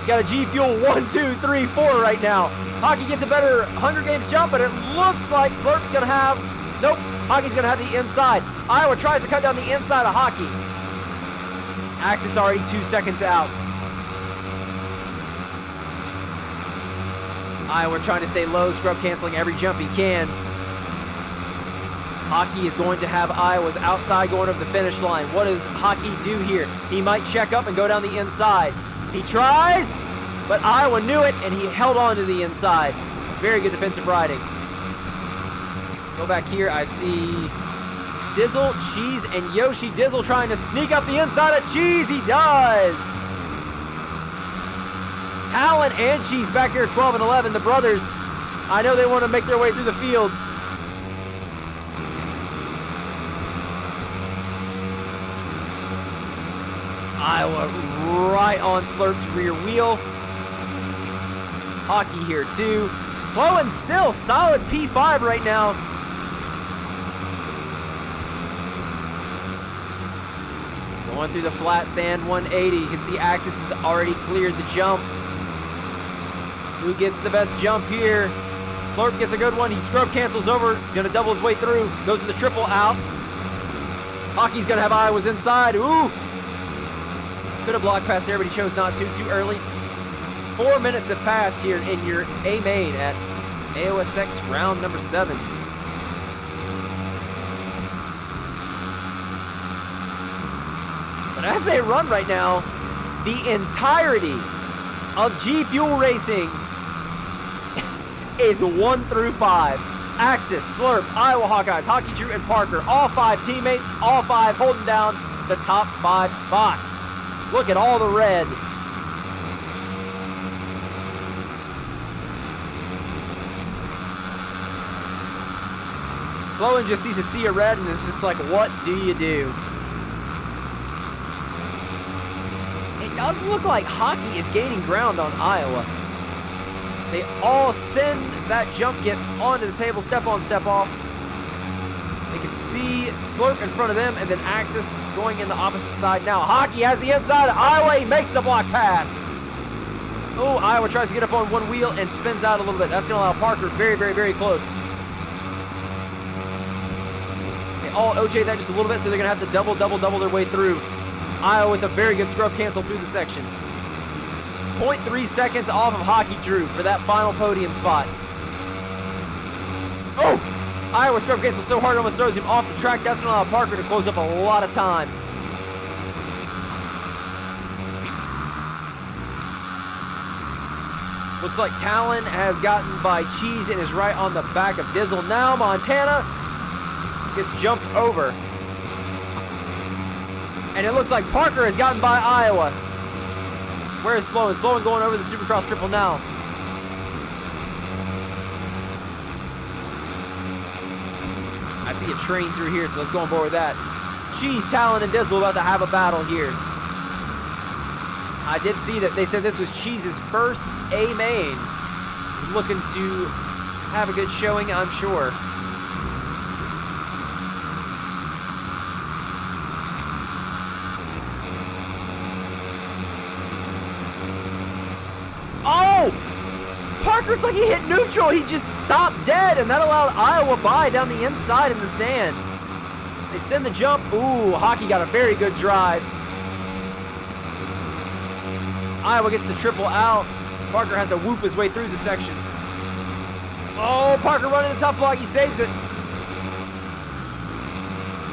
Got a G Fuel 1, 2, 3, 4 right now. Hockey gets a better Hunger Games jump, but it looks like Slurp's gonna have, nope, Hockey's gonna have the inside. Iowa tries to cut down the inside of Hockey. Axis already 2 seconds out. Iowa trying to stay low, scrub canceling every jump he can. Hockey is going to have Iowa's outside going over the finish line. What does Hockey do here? He might check up and go down the inside. He tries, but Iowa knew it, and he held on to the inside. Very good defensive riding. Go back here, I see Dizzle, Cheese, and Yoshi. Dizzle trying to sneak up the inside of Cheese. He does. Talon and Cheese back here at 12 and 11. The brothers, I know they want to make their way through the field. Iowa right on Slurp's rear wheel. Hockey here too. Slow and still, solid P5 right now. Going through the flat sand 180. You can see Axis has already cleared the jump. Who gets the best jump here? Slurp gets a good one. He scrub cancels over. Gonna double his way through. Goes to the triple out. Hockey's gonna have Iowa's inside. Ooh! Could have blocked past there, but he chose not to. Too early. 4 minutes have passed here in your A main at AOSX round number 7. But as they run right now, the entirety of G Fuel Racing is 1 through 5. Axis, Slurp, Iowa Hawkeyes, Hockey Drew, and Parker. All 5 teammates, all 5 holding down the top 5 spots. Look at all the red. Sloan just sees a sea of red and is just like, what do you do? It does look like Hockey is gaining ground on Iowa. They all send that jump get onto the table, step on, step off. They can see Slurp in front of them, and then Axis going in the opposite side now. Hockey has the inside of Iowa. He makes the block pass. Oh, Iowa tries to get up on one wheel and spins out a little bit. That's going to allow Parker very, very, very close. They all OJ that just a little bit, so they're going to have to double their way through. Iowa with a very good scrub cancel through the section. 0.3 seconds off of Hockey Drew for that final podium spot. Oh! Iowa scrub cancel so hard it almost throws him off the track. That's going to allow Parker to close up a lot of time. Looks like Talon has gotten by Cheese and is right on the back of Dizzle. Now Montana gets jumped over. And it looks like Parker has gotten by Iowa. Where is Sloan? Sloan going over the Supercross triple now. I see a train through here, so let's go on board with that. Cheese, Talon, and Dizzle about to have a battle here. I did see that they said this was Cheese's first A main. He's looking to have a good showing, I'm sure. Oh! Parker, it's like he hit neutral. He just stopped dead, and that allowed Iowa by down the inside in the sand. They send the jump. Ooh, Hockey got a very good drive. Iowa gets the triple out. Parker has to whoop his way through the section. Oh, Parker running the top block. He saves it.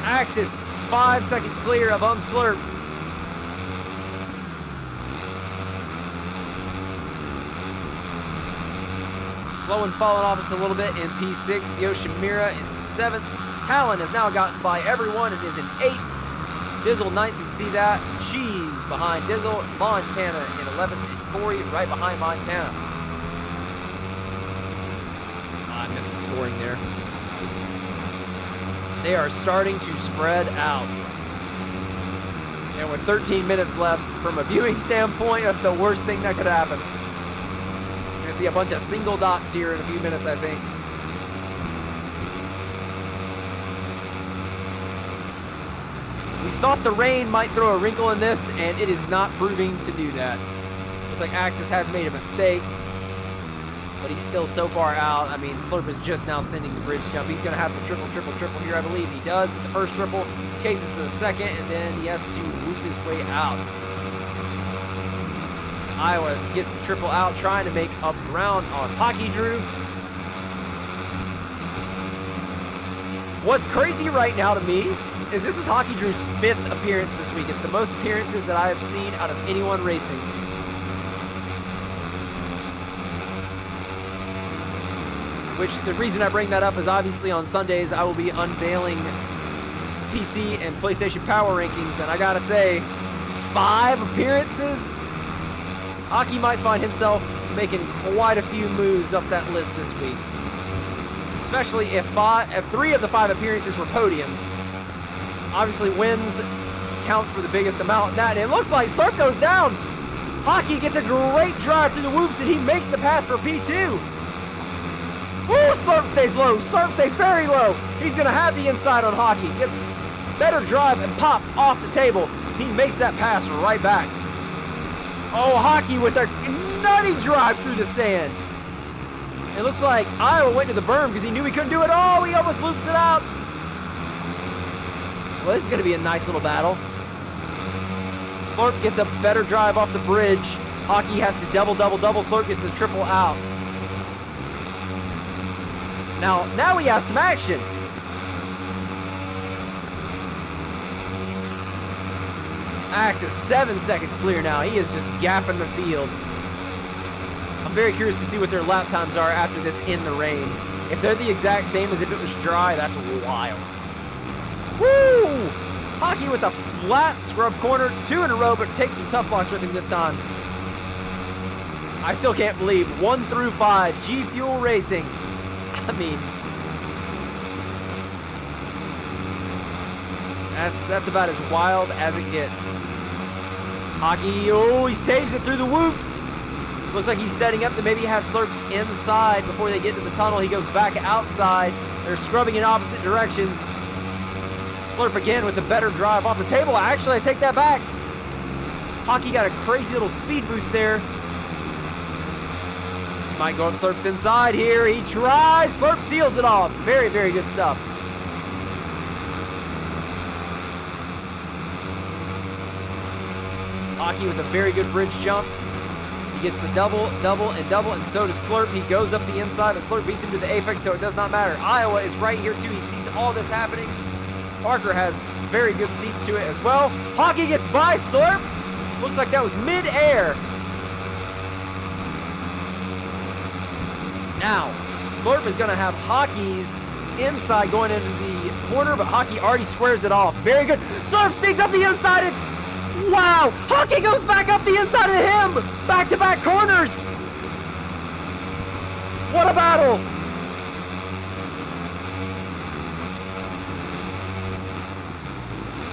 Axis 5 seconds clear of Slurp. Sloan falling off us a little bit in P6. Yoshimura in 7th. Talon has now gotten by everyone and is in 8th. Dizzle 9th, you can see that. Cheese behind Dizzle. Montana in 11th and Corey right behind Montana. I missed the scoring there. They are starting to spread out. And with 13 minutes left, from a viewing standpoint, that's the worst thing that could happen. You're gonna see a bunch of single dots here in a few minutes, I think. We thought the rain might throw a wrinkle in this, and it is not proving to do that. Looks like Axis has made a mistake, but he's still so far out. I mean, Slurp is just now sending the bridge jump. He's gonna have the triple here, I believe. He does get the first triple, cases to the second, and then he has to whoop his way out. Iowa gets the triple out, trying to make up ground on Hockey Drew. What's crazy right now to me is this is Hockey Drew's 5th appearance this week. It's the most appearances that I have seen out of anyone racing. Which, the reason I bring that up is obviously on Sundays I will be unveiling PC and PlayStation Power Rankings, and I gotta say, 5 appearances? Hockey might find himself making quite a few moves up that list this week. Especially if 3 of the 5 appearances were podiums. Obviously, wins count for the biggest amount in that. And it looks like Slurp goes down. Hockey gets a great drive through the whoops, and he makes the pass for P2. Woo, Slurp stays low. Slurp stays very low. He's going to have the inside on Hockey. Gets better drive and pop off the table. He makes that pass right back. Oh, Hockey with a nutty drive through the sand. It looks like Iowa went to the berm because he knew he couldn't do it. Oh, he almost loops it out. Well, this is going to be a nice little battle. Slurp gets a better drive off the bridge. Hockey has to double. Slurp gets the triple out. Now we have some action. Axe is 7 seconds clear now. He is just gapping the field. I'm very curious to see what their lap times are after this in the rain. If they're the exact same as if it was dry, that's wild. Woo! Hockey with a flat scrub corner, 2 in a row, but takes some tough blocks with him this time. I still can't believe 1 through 5, G Fuel Racing. I mean, that's about as wild as it gets. Hockey, oh, he saves it through the whoops. Looks like he's setting up to maybe have Slurps inside before they get to the tunnel. He goes back outside. They're scrubbing in opposite directions. Slurp again with the better drive off the table. Actually, I take that back. Hockey got a crazy little speed boost there. Might go up Slurp's inside here. He tries. Slurp seals it off. Very, very good stuff. Hockey with a very good bridge jump. He gets the double, and so does Slurp. He goes up the inside, but Slurp beats him to the apex, so it does not matter. Iowa is right here, too. He sees all this happening. Parker has very good seats to it as well. Hockey gets by Slurp. Looks like that was mid-air. Now, Slurp is going to have Hockey's inside going into the corner, but Hockey already squares it off. Very good. Slurp sneaks up the inside and wow! Hockey goes back up the inside of him! Back-to-back corners! What a battle!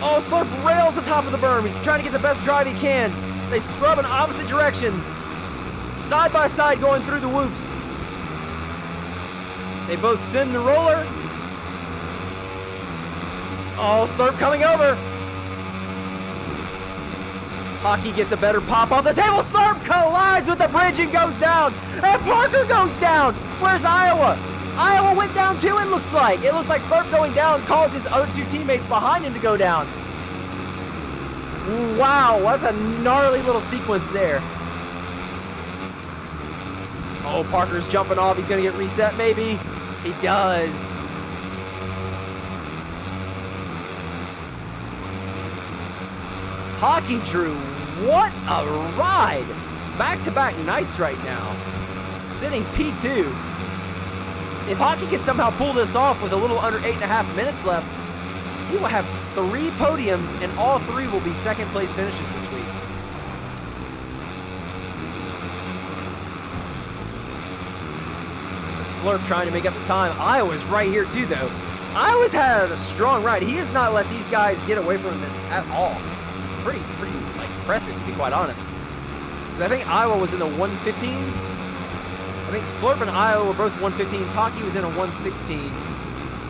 Oh, Slurp rails the top of the berm. He's trying to get the best drive he can. They scrub in opposite directions. Side by side going through the whoops. They both send the roller. Oh, Slurp coming over. Hockey gets a better pop off the table. Slurp collides with the bridge and goes down. And Parker goes down. Where's Iowa? Iowa went down too, it looks like. It looks like Slurp going down caused his other 2 teammates behind him to go down. Wow, that's a gnarly little sequence there. Oh, Parker's jumping off. He's going to get reset maybe. He does. Hockey Drew, what a ride. Back-to-back nights right now. Sitting P2. If Hockey can somehow pull this off with a little under 8.5 minutes left, he will have 3 podiums, and all 3 will be second-place finishes this week. Slurp trying to make up the time. Iowa's right here too, though. Iowa's had a strong ride. He has not let these guys get away from him at all. It's pretty like impressive, to be quite honest. I think Iowa was in the 115s. I think Slurp and Iowa were both 115s. Hockey was in a 116.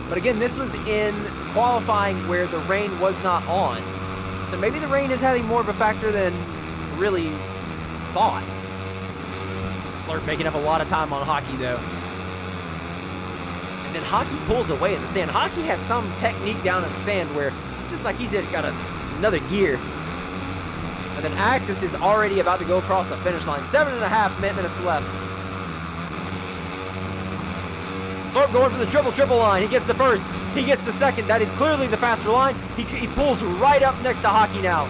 But again, this was in qualifying where the rain was not on. So maybe the rain is having more of a factor than really thought. Slurp making up a lot of time on Hockey, though. And then Hockey pulls away in the sand. Hockey has some technique down in the sand where it's just like he's got another gear. And then Axis is already about to go across the finish line. 7.5 minutes left. Slurp going for the triple line. He gets the first. He gets the second. That is clearly the faster line. He pulls right up next to Hockey now.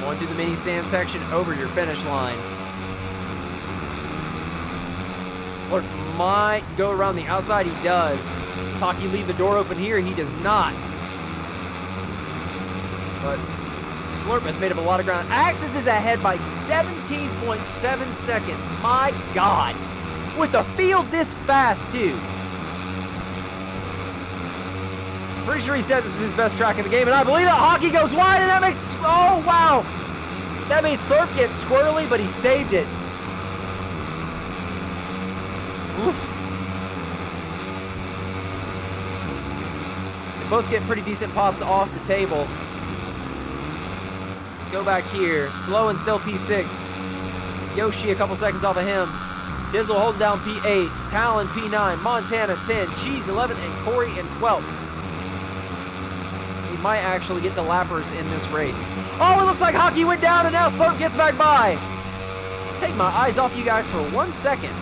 Going through the mini sand section over your finish line. Slurp might go around the outside. He does. Does Hockey leave the door open here? He does not. But Slurp has made up a lot of ground. Axis is ahead by 17.7 seconds. My God. With a field this fast, too. Pretty sure he said this was his best track in the game, and I believe that. Hockey goes wide, and that makes... Oh, wow. That made Slurp get squirrely, but he saved it. Oof. They both get pretty decent pops off the table. Let's go back here. Slow and still P6. Yoshi a couple seconds off of him. Dizzle holding down P8. Talon P9. Montana 10. Cheese 11. And Corey in 12th. We might actually get to lappers in this race. Oh, it looks like Hockey went down and now Slurp gets back by. Take my eyes off you guys for 1 second.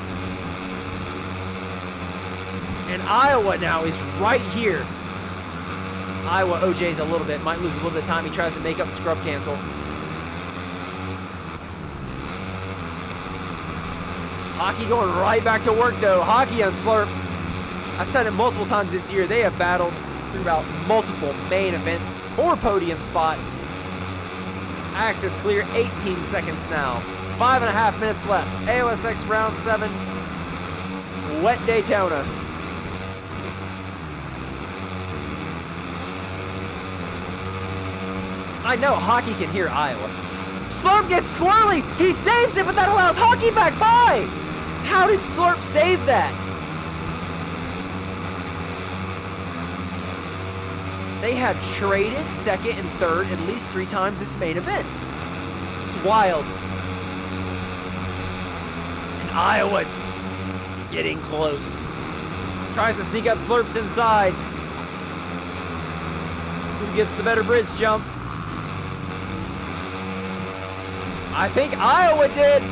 And Iowa now is right here. Iowa OJ's a little bit, might lose a little bit of time. He tries to make up scrub cancel. Hockey going right back to work though. Hockey on Slurp. I said it multiple times this year. They have battled throughout multiple main events or podium spots. Axis clear, 18 seconds now. 5.5 minutes left. AOSX round 7. Wet Daytona. I know Hockey can hear Iowa. Slurp gets squirrely. He saves it, but that allows Hockey back by. How did Slurp save that? They have traded second and third at least 3 times this main event. It's wild. And Iowa's getting close. Tries to sneak up Slurp's inside. Who gets the better bridge jump? I think Iowa did.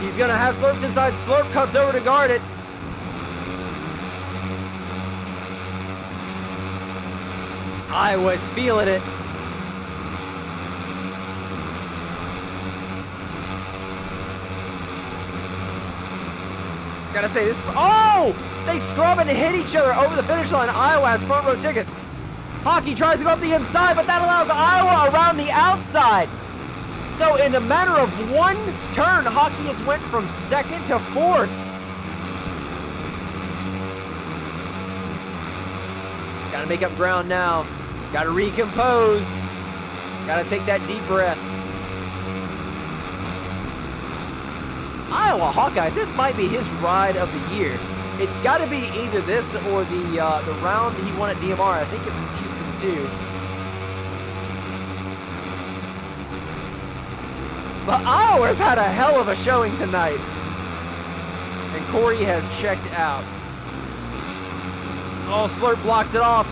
He's going to have Slurp's inside. Slurp cuts over to guard it. Iowa's feeling it. Gotta say this. Oh! They scrub and hit each other over the finish line. Iowa has front row tickets. Hockey tries to go up the inside, but that allows Iowa around the outside. So in a matter of 1 turn, Hockey has went from 2nd to 4th. Gotta make up ground now. Gotta recompose. Gotta take that deep breath. Iowa Hawkeyes, this might be his ride of the year. It's gotta be either this or the round he won at DMR. I think it was Houston 2. But Iowa's had a hell of a showing tonight. And Corey has checked out. Oh, Slurp blocks it off.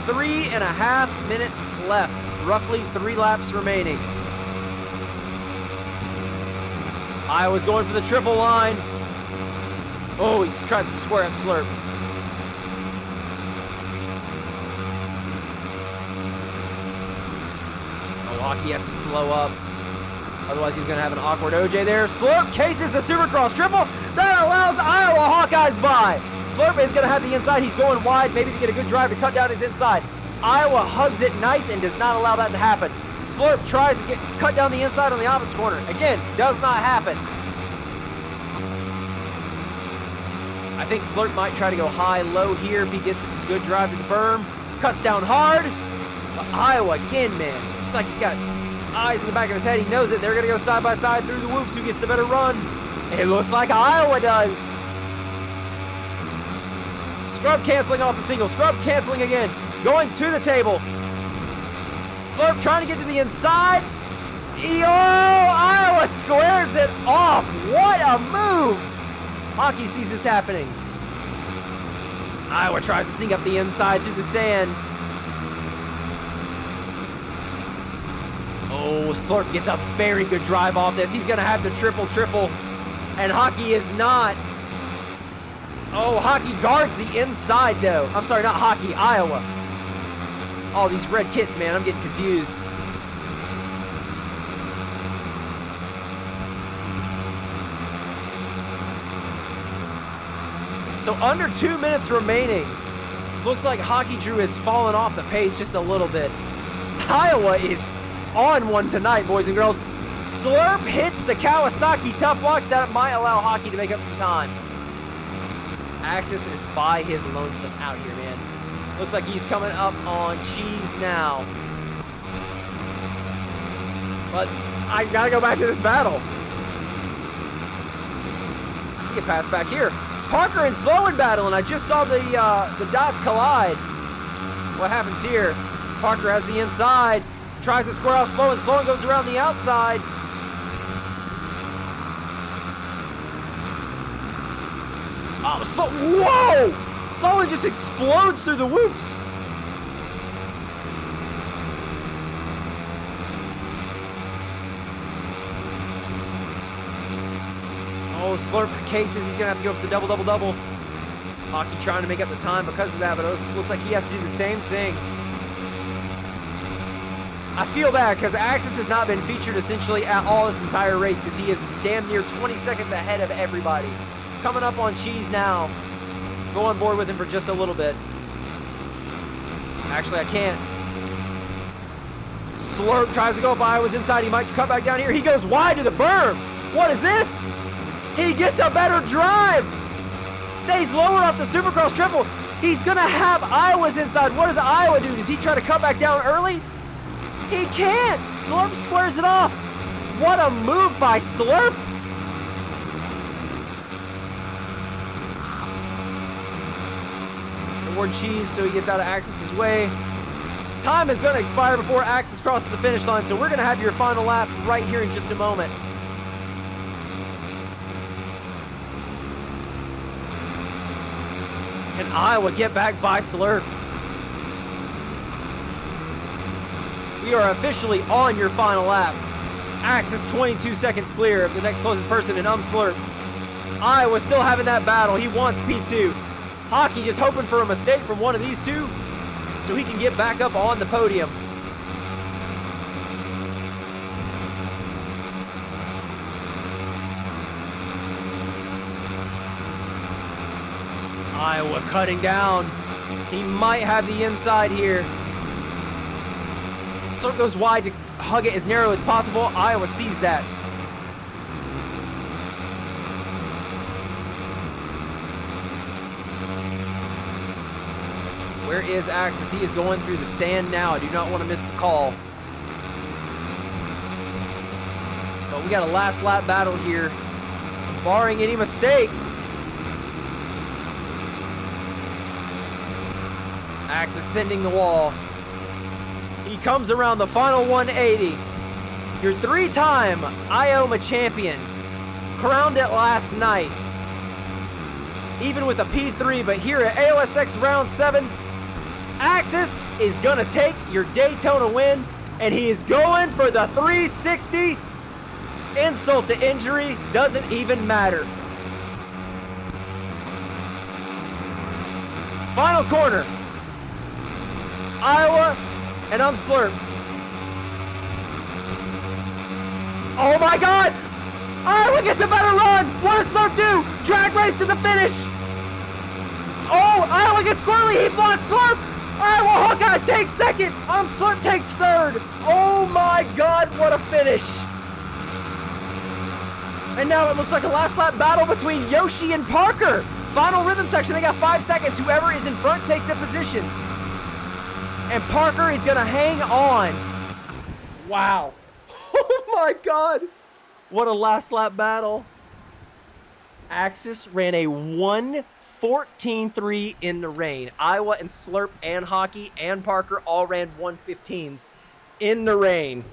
3.5 minutes left. Roughly 3 laps remaining. Iowa's going for the triple line. Oh, he tries to square up Slurp. Hockey has to slow up. Otherwise, he's going to have an awkward OJ there. Slurp cases the Supercross triple. That allows Iowa Hawkeyes by. Slurp is going to have the inside. He's going wide, maybe to get a good drive to cut down his inside. Iowa hugs it nice and does not allow that to happen. Slurp tries to cut down the inside on the opposite corner. Again, does not happen. I think Slurp might try to go high-low here if he gets a good drive to the berm. Cuts down hard. But Iowa, again, man, it's just like he's got eyes in the back of his head. He knows it. They're going to go side by side through the whoops. Who gets the better run? It looks like Iowa does. Scrub canceling off the single. Scrub canceling again. Going to the table. Slurp trying to get to the inside. Iowa squares it off. What a move. Hockey sees this happening. Iowa tries to sneak up the inside through the sand. Oh, Slurp gets a very good drive off this. He's going to have the triple. And Hockey is not. Oh, Hockey guards the inside, though. I'm sorry, not Hockey, Iowa. Oh, these red kits, man. I'm getting confused. So under 2 minutes remaining. Looks like Hockey Drew has fallen off the pace just a little bit. Iowa is on one tonight, boys and girls. Slurp hits the Kawasaki tough box. That might allow Hockey to make up some time. Axis is by his lonesome out here, man. Looks like he's coming up on Cheese now. But I gotta go back to this battle. Let's get past back here. Parker and Sloan battle, and I just saw the dots collide. What happens here? Parker has the inside, tries to square off Sloan. Sloan goes around the outside. Oh, whoa! Sloan just explodes through the whoops. Oh, Slurp cases. He's going to have to go for the double. Hockey trying to make up the time because of that, but it looks like he has to do the same thing. I feel bad because Axis has not been featured essentially at all this entire race because he is damn near 20 seconds ahead of everybody. Coming up on Cheese now. Go on board with him for just a little bit. Actually, I can't. Slurp tries to go up Iowa's inside. He might cut back down here. He goes wide to the berm. What is this? He gets a better drive. Stays lower off the Supercross triple. He's going to have Iowa's inside. What does Iowa do? Does he try to cut back down early? He can't. Slurp squares it off. What a move by Slurp. Toward Cheese, so he gets out of Axis's way. Time is going to expire before Axis crosses the finish line, so we're going to have your final lap right here in just a moment. Can Iowa get back by Slurp? We are officially on your final lap. Axis 22 seconds clear of the next closest person in Slurp. Iowa still having that battle. He wants P2. Hockey just hoping for a mistake from one of these two so he can get back up on the podium. Iowa cutting down. He might have the inside here. Slurp goes wide to hug it as narrow as possible. Iowa sees that. Where is Axis? He is going through the sand now. I do not want to miss the call. But we got a last lap battle here. Barring any mistakes. Axis sending the wall. He comes around the final 180. Your three-time Iowa champion. Crowned it last night. Even with a P3, but here at AOSX round 7, Axis is gonna take your Daytona win, and he is going for the 360. Insult to injury doesn't even matter. Final corner. Iowa and Slurp. Oh my God! Iowa gets a better run! What does Slurp do? Drag race to the finish! Oh, Iowa gets squirrely, he blocks Slurp! Iowa Hawkeyes takes second! Slurp takes third! Oh my God, what a finish! And now it looks like a last lap battle between Yoshi and Parker. Final rhythm section, they got 5 seconds. Whoever is in front takes that position. And Parker is gonna hang on. Wow. Oh my God. What a last lap battle. Axis ran a 1:14.3 in the rain. Iowa and Slurp and Hockey and Parker all ran 1:15s in the rain.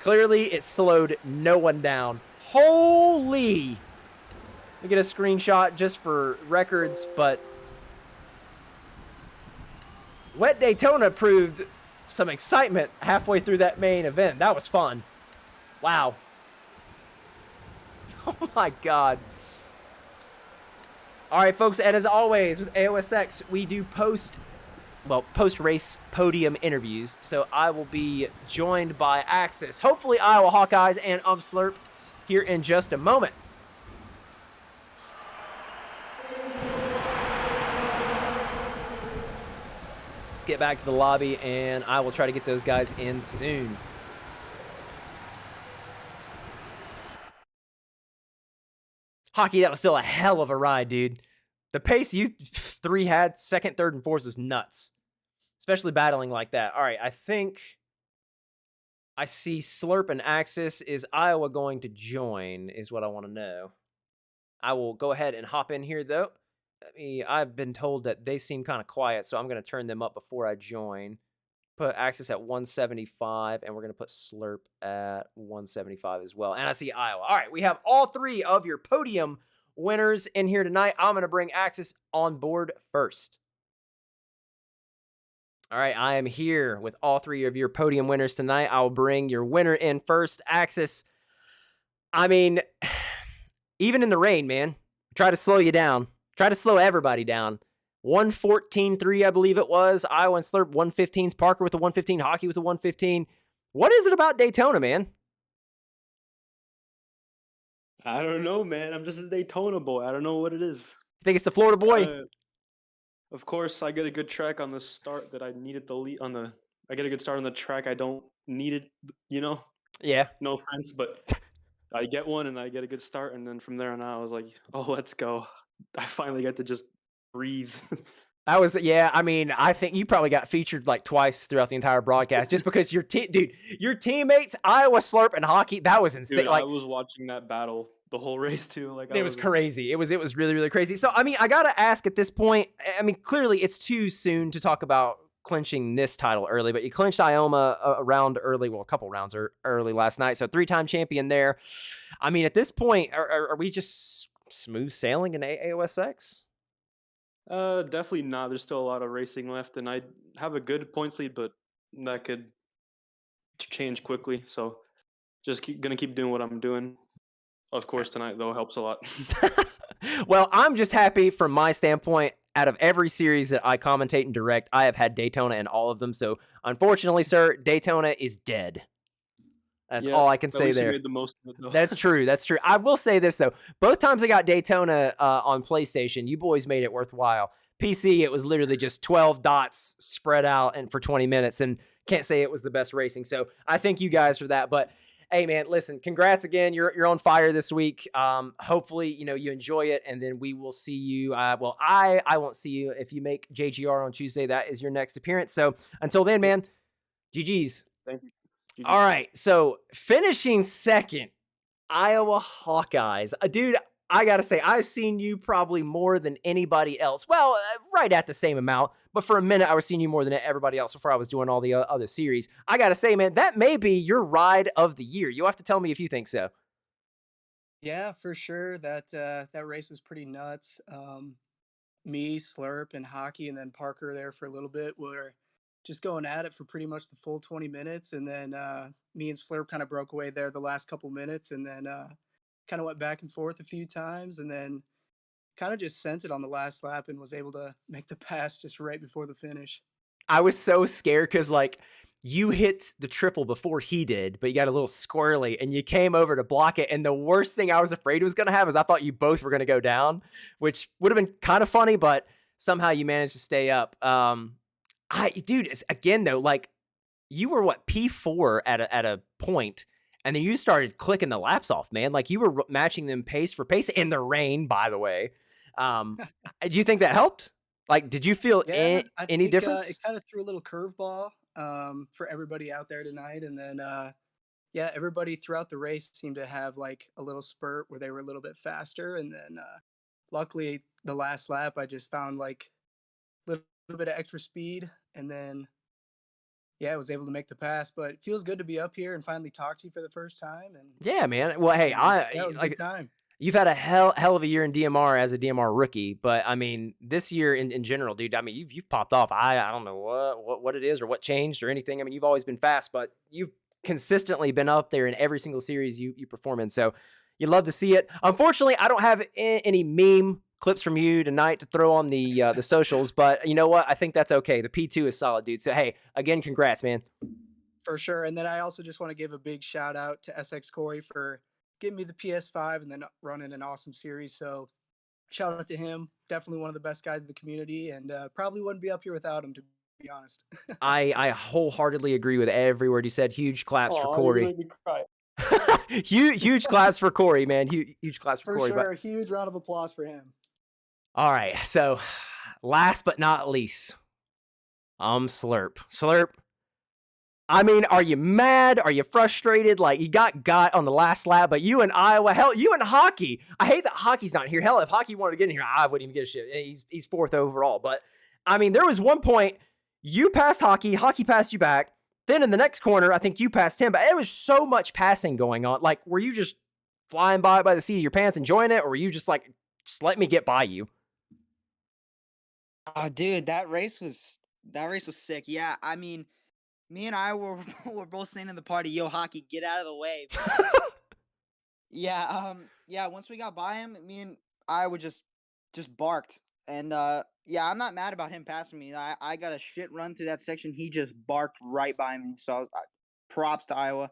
Clearly, it slowed no one down. Holy. Let me get a screenshot just for records, but Wet Daytona proved some excitement halfway through that main event. That was fun. Wow. Oh my God. All right, folks, and as always with AOSX, we do post-race podium interviews. So I will be joined by Axis, hopefully Iowa Hawkeyes and Slurp here in just a moment. Let's get back to the lobby, and I will try to get those guys in soon. Hockey, that was still a hell of a ride, dude. The pace you three had, second, third, and fourth was nuts. Especially battling like that. All right, I think I see Slurp and Axis. Is Iowa going to join, is what I want to know. I will go ahead and hop in here, though. I've been told that they seem kind of quiet, so I'm going to turn them up before I join. Put Axis at 175, and we're going to put Slurp at 175 as well. And I see Iowa. All right, we have all three of your podium winners in here tonight. I'm going to bring Axis on board first. All right, I am here with all three of your podium winners tonight. I'll bring your winner in first, Axis. I mean, even in the rain, man, try to slow you down. Try to slow everybody down. 114.3, I believe it was. Iowa and Slurp 115s. Parker with the 115. Hockey with the 115. What is it about Daytona, man? I don't know, man. I'm just a Daytona boy. I don't know what it is. You think it's the Florida boy? Of course, I get a good track on the start that I needed the lead on the. I get a good start on the track. I don't need it, you know. Yeah. No offense, but I get one and I get a good start, and then from there on out, I was like, "Oh, let's go." I finally get to just breathe. I was, yeah, I mean, I think you probably got featured like twice throughout the entire broadcast just because your teammates, Iowa, Slurp, and Hockey, that was insane. Dude, like, I was watching that battle the whole race too. Like, it was crazy. It was really, really crazy. So, I mean, I got to ask at this point, I mean, clearly it's too soon to talk about clinching this title early, but you clinched Ioma a round early, well, a couple rounds early last night. So, 3-time champion there. I mean, at this point, are we just smooth sailing in AOSX? Definitely not. There's still a lot of racing left, and I have a good points lead, but that could change quickly. So just gonna keep doing what I'm doing. Of course, tonight though helps a lot. Well, I'm just happy from my standpoint. Out of every series that I commentate and direct, I have had Daytona in all of them. So unfortunately, sir, Daytona is dead. That's all I can say there. You made the most of it, though. That's true. That's true. I will say this, though. Both times I got Daytona on PlayStation, you boys made it worthwhile. PC, it was literally just 12 dots spread out and for 20 minutes, and can't say it was the best racing. So I thank you guys for that. But, hey, man, listen, congrats again. You're on fire this week. Hopefully, you enjoy it, and then we will see you. Well, I won't see you if you make JGR on Tuesday. That is your next appearance. So until then, man, GG's. Thank you. All right, so finishing second, Iowa Hawkeyes. Dude, I got to say, I've seen you probably more than anybody else. Well, right at the same amount, but for a minute, I was seeing you more than everybody else before I was doing all the other series. I got to say, man, that may be your ride of the year. You'll have to tell me if you think so. Yeah, for sure. That race was pretty nuts. Me, Slurp, and Hockey, and then Parker there for a little bit were just going at it for pretty much the full 20 minutes. And then me and Slurp kind of broke away there the last couple minutes, and then kind of went back and forth a few times, and then kind of just sent it on the last lap and was able to make the pass just right before the finish. I was so scared because, like, you hit the triple before he did, but you got a little squirrely and you came over to block it. And the worst thing I was afraid was going to happen is I thought you both were going to go down, which would have been kind of funny, but somehow you managed to stay up. Dude, again though, like, you were P4 at a point, and then you started clicking the laps off, man. Like, you were matching them pace for pace in the rain, by the way. Do you think that helped? Like, did you feel any difference? It kind of threw a little curveball for everybody out there tonight, and then yeah, everybody throughout the race seemed to have like a little spurt where they were a little bit faster, and then luckily the last lap I just found like a little bit of extra speed, and then yeah, I was able to make the pass. But it feels good to be up here and finally talk to you for the first time. And yeah, man. Well, hey, that was a good time. You've had a hell of a year in DMR as a DMR rookie, but I mean, this year in general, dude, I mean, you've popped off. I don't know what it is or what changed or anything. I mean, you've always been fast, but you've consistently been up there in every single series you perform in. So you'd love to see it. Unfortunately, I don't have any meme clips from you tonight to throw on the socials, but you know what? I think that's okay. The P2 is solid, dude. So hey, again, congrats, man. For sure. And then I also just want to give a big shout out to SX Corey for giving me the PS5 and then running an awesome series. So shout out to him. Definitely one of the best guys in the community, and probably wouldn't be up here without him, to be honest. I wholeheartedly agree with every word you said. Huge claps for Aw, you're Corey. gonna make me cry. Huge claps for Corey, man. Huge claps for For Corey. sure, a huge round of applause for him. All right, so last but not least, Slurp. Slurp, I mean, are you mad? Are you frustrated? Like, you got on the last lap, but you and Iowa, hell, you and Hockey. I hate that Hockey's not here. Hell, if Hockey wanted to get in here, I wouldn't even give a shit. He's fourth overall. But, I mean, there was one point you passed Hockey passed you back. Then in the next corner, I think you passed him. But it was so much passing going on. Like, were you just flying by the seat of your pants enjoying it? Or were you just like, just let me get by you? Dude, that race was sick. Yeah, I mean, me and I were both saying in the party, "Yo, Hockey, get out of the way." Yeah, yeah. Once we got by him, me and I would just barked, and yeah, I'm not mad about him passing me. I got a shit run through that section. He just barked right by me. So props to Iowa.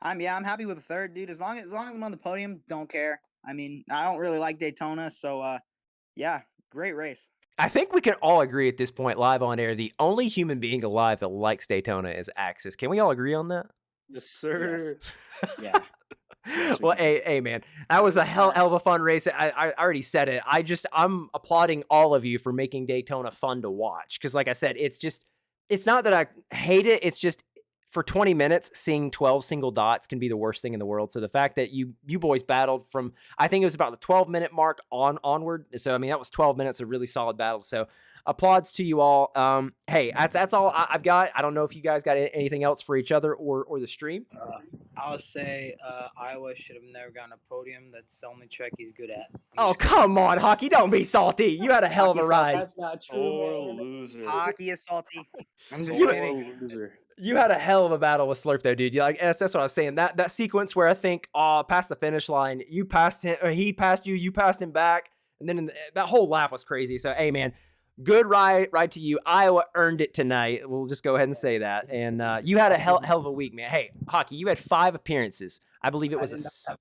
I'm happy with the third, dude. As long as I'm on the podium, don't care. I mean, I don't really like Daytona, so yeah, great race. I think we can all agree at this point, live on air, the only human being alive that likes Daytona is Axis. Can we all agree on that? Yes, sir. Yeah. Well, hey, man, that was a hell of a fun race. I already said it. I'm applauding all of you for making Daytona fun to watch. Because like I said, it's not that I hate it. It's just for 20 minutes, seeing 12 single dots can be the worst thing in the world. So the fact that you boys battled from, I think it was about the 12-minute mark onward. So, I mean, that was 12 minutes of really solid battle. So applauds to you all. Hey, that's all I've got. I don't know if you guys got anything else for each other or the stream. I'll say Iowa should have never gotten a podium. That's the only track he's good at. Oh, come on, Hockey. Don't be salty. You had a hell of a ride. That's not true, Oh, man. loser. Hockey is salty. I'm just You- kidding. Loser. You had a hell of a battle with Slurp, though, dude. That's what I was saying. That sequence where I think, past the finish line, you passed him, or he passed you, you passed him back, and then that whole lap was crazy. So, hey, man, good ride to you. Iowa earned it tonight. We'll just go ahead and say that. And you had a hell of a week, man. Hey, Hockey, you had 5 appearances. I believe it was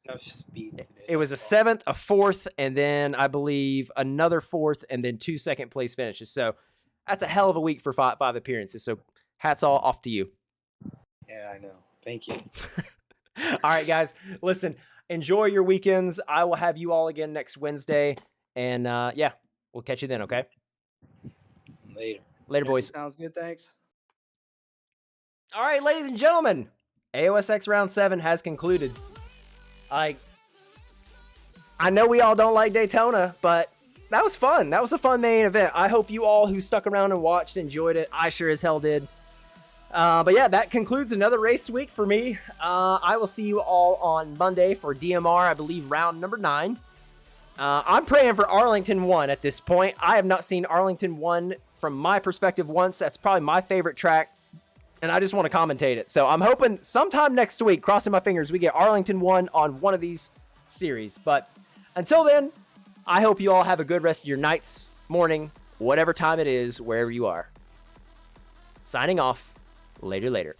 No speed today. it was a 7th, a 4th, and then I believe another 4th, and then 2 second-place finishes. So that's a hell of a week for 5 appearances. So hats all off to you. Yeah, I know. Thank you. All right, guys, listen, enjoy your weekends. I will have you all again next Wednesday. And yeah, we'll catch you then, okay? Later, Boys. Sounds good, thanks. All right, ladies and gentlemen, AOSX Round 7 has concluded. I know we all don't like Daytona, but that was fun. That was a fun main event. I hope you all who stuck around and watched enjoyed it. I sure as hell did. But yeah, that concludes another race week for me. I will see you all on Monday for DMR, I believe, round number 9. I'm praying for Arlington 1 at this point. I have not seen Arlington 1 from my perspective once. That's probably my favorite track, and I just want to commentate it. So I'm hoping sometime next week, crossing my fingers, we get Arlington 1 on one of these series. But until then, I hope you all have a good rest of your nights, morning, whatever time it is, wherever you are. Signing off. Later.